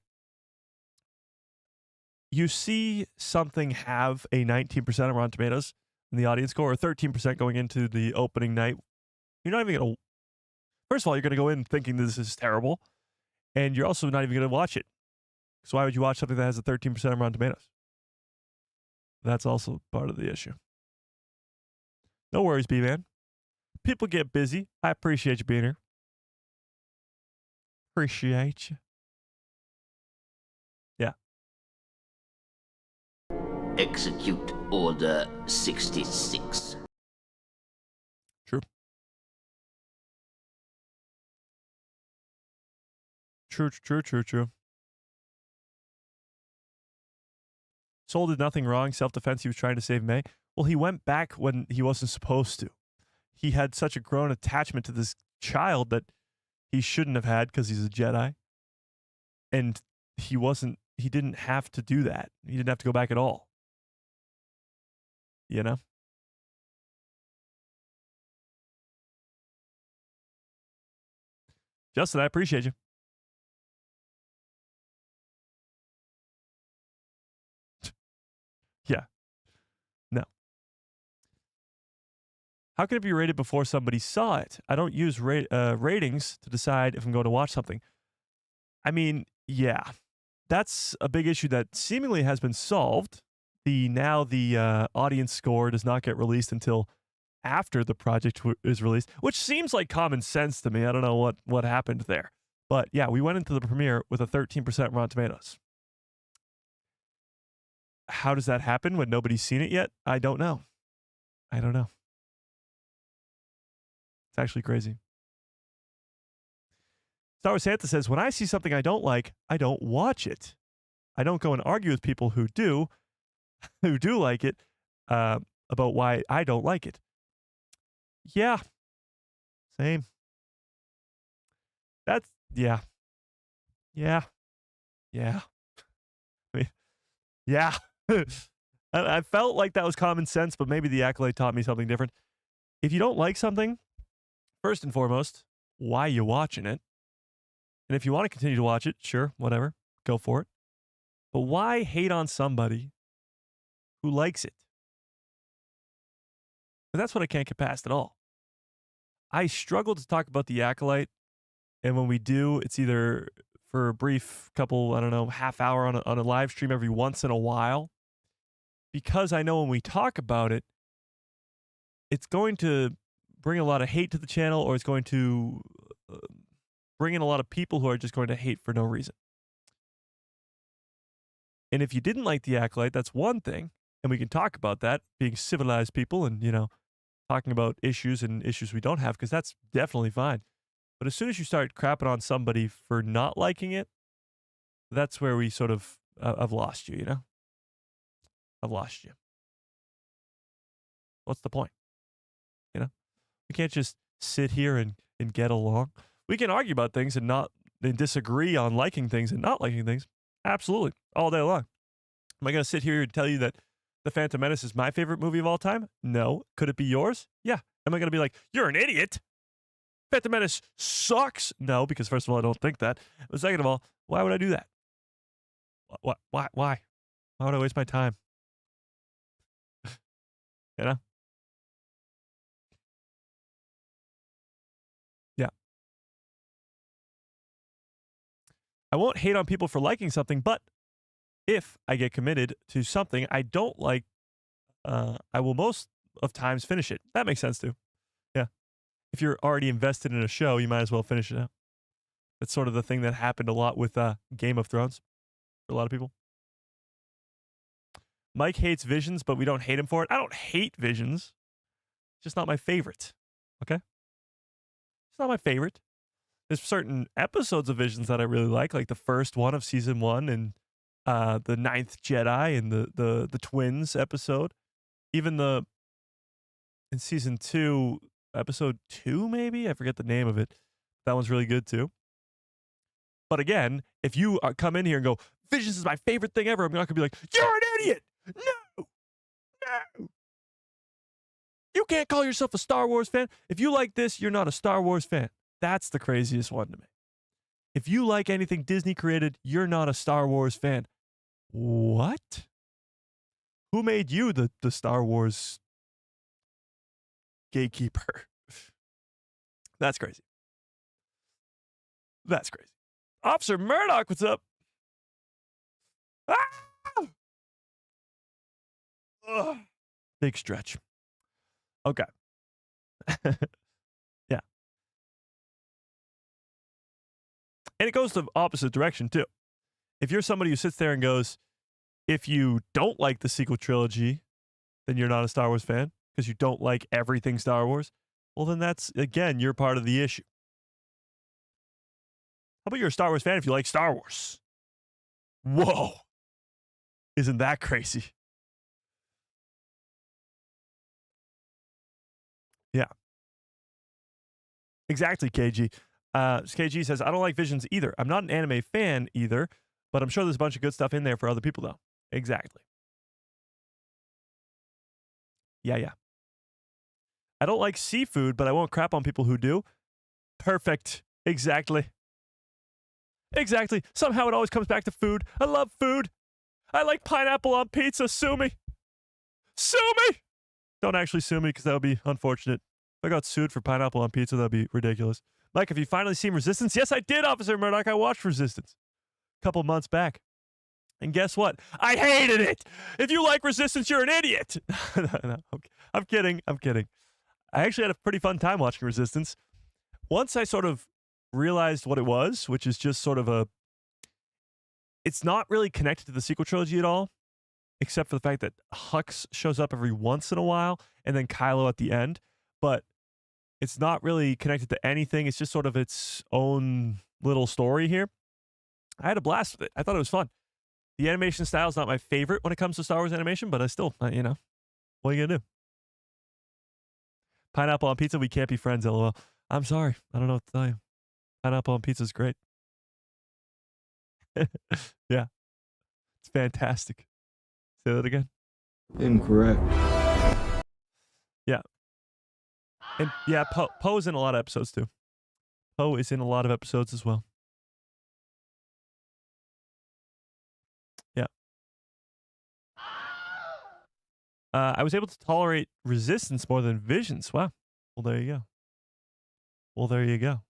You see something have a 19% on Rotten Tomatoes in the audience score, or 13% going into the opening night. You're not even going to, first of all, you're going to go in thinking this is terrible, and you're also not even going to watch it. So why would you watch something that has a 13% on Rotten Tomatoes? That's also part of the issue. No worries, B-Man. People get busy. I appreciate you being here. Appreciate you. Yeah. Execute Order 66. True. True. Soul did nothing wrong. Self-defense, he was trying to save May. Well, he went back when he wasn't supposed to. He had such a grown attachment to this child that he shouldn't have had because he's a Jedi. And he didn't have to do that. He didn't have to go back at all. You know? Justin, I appreciate you. Yeah. No. How can it be rated before somebody saw it? I don't use ratings to decide if I'm going to watch something. I mean, yeah. That's a big issue that seemingly has been solved. Now the audience score does not get released until after the project is released, which seems like common sense to me. I don't know what happened there. But yeah, we went into the premiere with a 13% Rotten Tomatoes. How does that happen when nobody's seen it yet? I don't know. It's actually crazy. Star Wars Santa says, when I see something I don't like, I don't watch it. I don't go and argue with people who do like it about why I don't like it. Yeah. Same. That's, yeah. I mean, yeah. I felt like that was common sense, but maybe the Acolyte taught me something different. If you don't like something, first and foremost, why are you watching it? And if you want to continue to watch it, sure, whatever, go for it. But why hate on somebody who likes it? But that's what I can't get past at all. I struggle to talk about the Acolyte, and when we do, it's either for a brief couple, I don't know, half hour on a live stream every once in a while, because I know when we talk about it, it's going to bring a lot of hate to the channel, or it's going to bring in a lot of people who are just going to hate for no reason. And if you didn't like the Acolyte, that's one thing, and we can talk about that, being civilized people and, talking about issues and issues we don't have, because that's definitely fine. But as soon as you start crapping on somebody for not liking it, that's where we sort of, I've lost you, I've lost you. What's the point? We can't just sit here and get along. We can argue about things and disagree on liking things and not liking things. Absolutely. All day long. Am I going to sit here and tell you that The Phantom Menace is my favorite movie of all time? No. Could it be yours? Yeah. Am I going to be like, you're an idiot? Phantom Menace sucks? No, because first of all, I don't think that. But second of all, why would I do that? Why? Why would I waste my time? Yeah. I won't hate on people for liking something, but if I get committed to something I don't like, I will most of times finish it. That makes sense too. Yeah. If you're already invested in a show, you might as well finish it out. That's sort of the thing that happened a lot with Game of Thrones for a lot of people. Mike hates Visions, but we don't hate him for it. I don't hate Visions. It's just not my favorite. Okay? It's not my favorite. There's certain episodes of Visions that I really like the first one of season 1 and the Ninth Jedi and the twins episode. Even in season 2, episode 2 maybe? I forget the name of it. That one's really good too. But again, if you come in here and go, Visions is my favorite thing ever, I'm not going to be like, you're an idiot! No! You can't call yourself a Star Wars fan. If you like this, you're not a Star Wars fan. That's the craziest one to me. If you like anything Disney created, you're not a Star Wars fan. What? Who made you the Star Wars gatekeeper? That's crazy. That's crazy. Officer Murdoch, what's up? Ah! Ugh. Big stretch. Okay. Yeah. And it goes the opposite direction, too. If you're somebody who sits there and goes, if you don't like the sequel trilogy, then you're not a Star Wars fan because you don't like everything Star Wars, well, then that's, again, you're part of the issue. How about you're a Star Wars fan if you like Star Wars? Whoa. Isn't that crazy? Yeah. Exactly, KG. KG says, I don't like Visions either. I'm not an anime fan either, but I'm sure there's a bunch of good stuff in there for other people, though. Exactly. Yeah. I don't like seafood, but I won't crap on people who do. Perfect. Exactly. Somehow it always comes back to food. I love food. I like pineapple on pizza. Sue me. Don't actually sue me because that would be unfortunate. If I got sued for pineapple on pizza, that would be ridiculous. Mike, have you finally seen Resistance? Yes, I did, Officer Murdoch. I watched Resistance a couple months back. And guess what? I hated it. If you like Resistance, you're an idiot. No, okay. I'm kidding. I actually had a pretty fun time watching Resistance. Once I sort of realized what it was, which is just sort of it's not really connected to the sequel trilogy at all, except for the fact that Hux shows up every once in a while and then Kylo at the end. But it's not really connected to anything. It's just sort of its own little story here. I had a blast with it. I thought it was fun. The animation style is not my favorite when it comes to Star Wars animation, but I still, what are you going to do? Pineapple on pizza, we can't be friends, LOL. I'm sorry. I don't know what to tell you. Pineapple on pizza is great. Yeah. It's fantastic. Say that again. Incorrect. Yeah. And yeah, Poe's in a lot of episodes too. Poe is in a lot of episodes as well. Yeah. I was able to tolerate Resistance more than Visions. Wow. Well, there you go.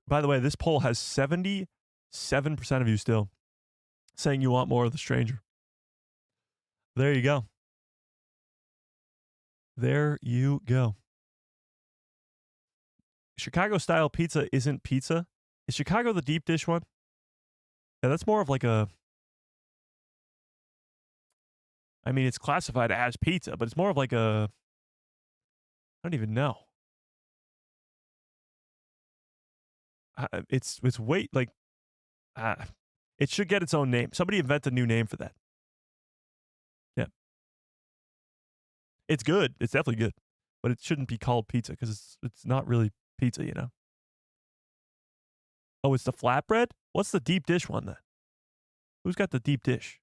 By the way, this poll has 77% of you still saying you want more of The Stranger. There you go. Chicago-style pizza isn't pizza. Is Chicago the deep dish one? Yeah, that's more of like I mean, it's classified as pizza, but it's more of like I don't even know. It's weight like it should get its own name. Somebody invent a new name for that. Yeah. It's good. It's definitely good. But it shouldn't be called pizza because it's not really pizza, Oh, it's the flatbread? What's the deep dish one then? Who's got the deep dish?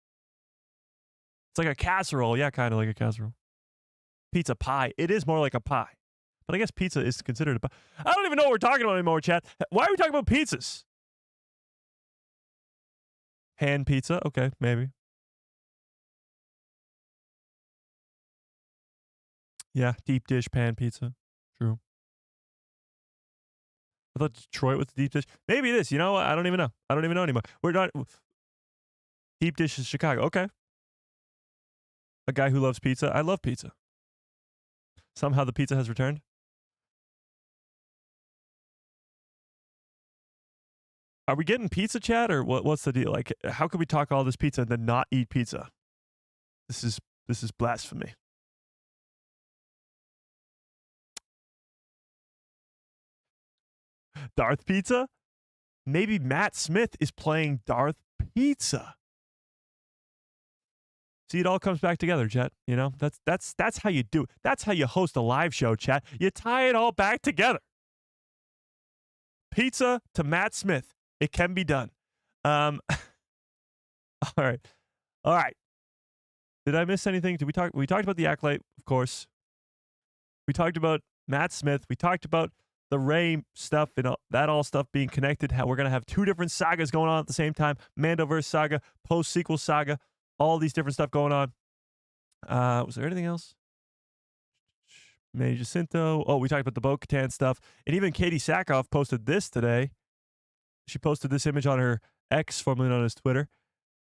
It's like a casserole. Yeah, kind of like a casserole. Pizza pie. It is more like a pie. But I guess pizza is considered a pie. I don't even know what we're talking about anymore, chat. Why are we talking about pizzas? Hand pizza? Okay, maybe. Yeah, deep dish pan pizza. True. I thought Detroit was the deep dish. Maybe it is. You know what? I don't even know. I don't even know anymore. We're not. Deep dish is Chicago. Okay. A guy who loves pizza. I love pizza. Somehow the pizza has returned. Are we getting pizza chat or what's the deal? Like, how could we talk all this pizza and then not eat pizza? This is blasphemy. Darth Pizza? Maybe Matt Smith is playing Darth Pizza. See, it all comes back together, chat. That's how you do it. That's how you host a live show, chat. You tie it all back together. Pizza to Matt Smith. It can be done. All right. Did I miss anything? Did we talk? We talked about the Acolyte, of course. We talked about Matt Smith. We talked about the Rey stuff and that all stuff being connected. How we're gonna have two different sagas going on at the same time: Mandoverse saga, post-sequel saga, all these different stuff going on. Was there anything else? Manny Jacinto. Oh, we talked about the Bo-Katan stuff, and even Katee Sackhoff posted this today. She posted this image on her X, formerly known as Twitter.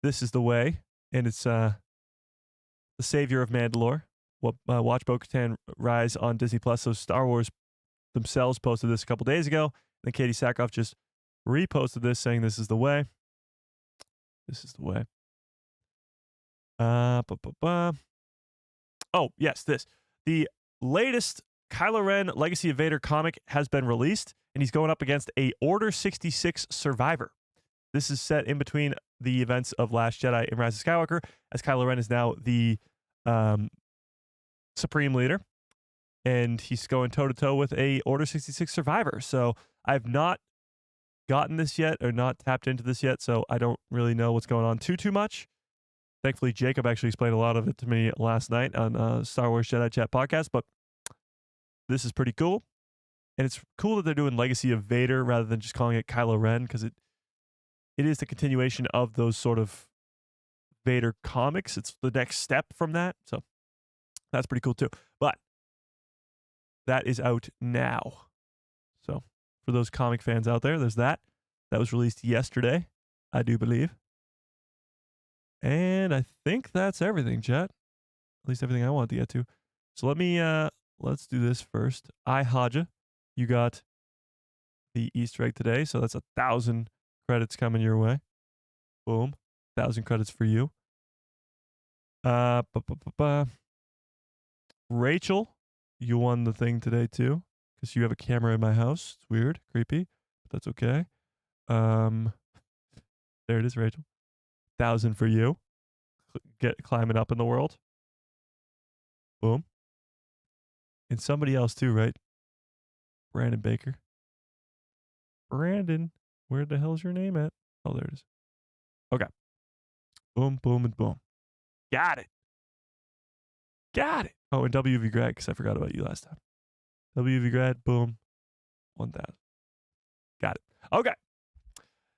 This is the way, and it's the savior of Mandalore. Watch Bo-Katan rise on Disney Plus. So Star Wars themselves posted this a couple days ago. Then Katee Sackhoff just reposted this, saying this is the way. This is the way. Oh, yes, this. The latest Kylo Ren Legacy of Vader comic has been released, and he's going up against a Order 66 survivor. This is set in between the events of Last Jedi and Rise of Skywalker, as Kylo Ren is now the Supreme Leader, and he's going toe-to-toe with a Order 66 survivor. So I've not gotten this yet, or not tapped into this yet, so I don't really know what's going on too much. Thankfully, Jacob actually explained a lot of it to me last night on Star Wars Jedi Chat podcast, but this is pretty cool. And it's cool that they're doing Legacy of Vader rather than just calling it Kylo Ren, because it is the continuation of those sort of Vader comics. It's the next step from that, so that's pretty cool too. But that is out now. So for those comic fans out there, there's that. That was released yesterday, I do believe. And I think that's everything, chat. At least everything I wanted to get to. So let me, let's do this first. Haja, you got the Easter egg today, so that's 1,000 credits coming your way. Boom. 1,000 credits for you. Rachel, you won the thing today too, because you have a camera in my house. It's weird, creepy, but that's okay. There it is, Rachel. 1,000 for you. Get climbing up in the world. Boom. And somebody else too, right? Brandon Baker. Brandon, where the hell's your name at? Oh, there it is. Okay. Boom, boom, and boom. Got it. Got it. Oh, and WV Grad, because I forgot about you last time. WV Grad, boom. 1,000. Got it. Okay.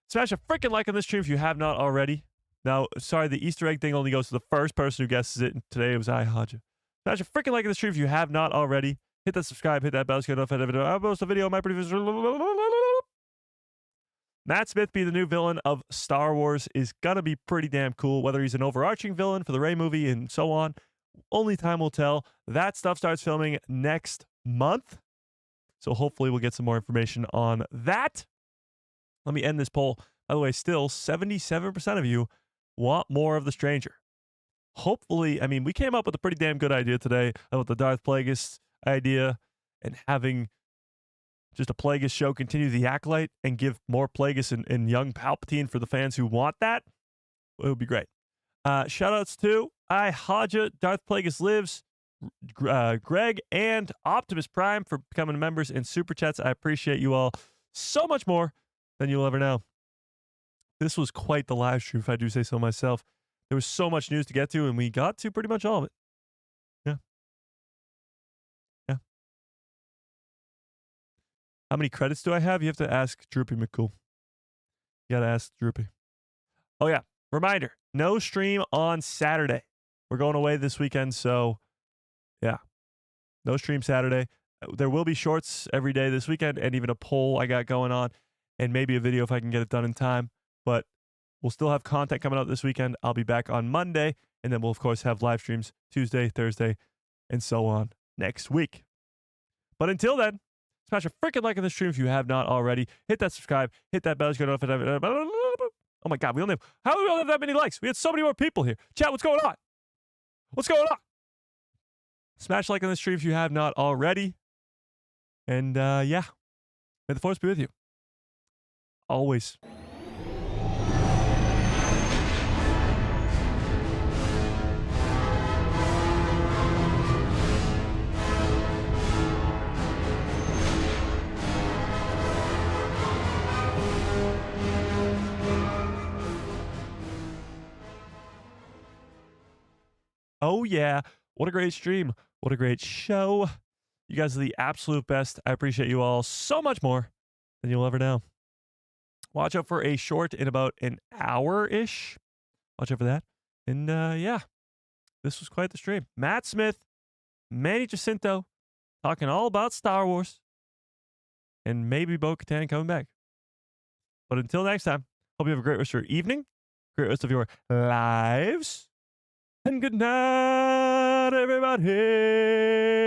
Smash a freaking like on this stream if you have not already. Now, sorry, the Easter egg thing only goes to the first person who guesses it, and today it was Haja. Smash a freaking like on the stream if you have not already. Hit that subscribe, hit that bell, so you get notified. I'll post a video on my pretty. Matt Smith being the new villain of Star Wars is gonna be pretty damn cool. Whether he's an overarching villain for the Rey movie and so on, only time will tell. That stuff starts filming next month, so hopefully we'll get some more information on that. Let me end this poll. By the way, still 77% of you want more of The Stranger. Hopefully, I mean, we came up with a pretty damn good idea today about the Darth Plagueis idea and having just a Plagueis show continue the Acolyte and give more Plagueis and young Palpatine for the fans who want that. It would be great. Shoutouts to Haja, Darth Plagueis Lives, Greg, and Optimus Prime for becoming members and super chats. I appreciate you all so much more than you'll ever know. This was quite the live stream, if I do say so myself. There was so much news to get to, and we got to pretty much all of it. Yeah. Yeah. How many credits do I have? You have to ask Droopy McCool. You got to ask Droopy. Oh, yeah. Reminder, no stream on Saturday. We're going away this weekend, so yeah. No stream Saturday. There will be shorts every day this weekend and even a poll I got going on and maybe a video if I can get it done in time. But we'll still have content coming out this weekend. I'll be back on Monday, and then we'll, of course, have live streams Tuesday, Thursday, and so on next week. But until then, smash a freaking like on the stream if you have not already. Hit that subscribe. Hit that bell. Oh, my God. How do we only have that many likes? We had so many more people here. Chat, what's going on? What's going on? Smash like on the stream if you have not already. And, yeah. May the Force be with you. Always. Oh, yeah. What a great stream. What a great show. You guys are the absolute best. I appreciate you all so much more than you'll ever know. Watch out for a short in about an hour-ish. Watch out for that. And yeah, this was quite the stream. Matt Smith, Manny Jacinto, talking all about Star Wars. And maybe Bo-Katan coming back. But until next time, hope you have a great rest of your evening, great rest of your lives, and good night, everybody.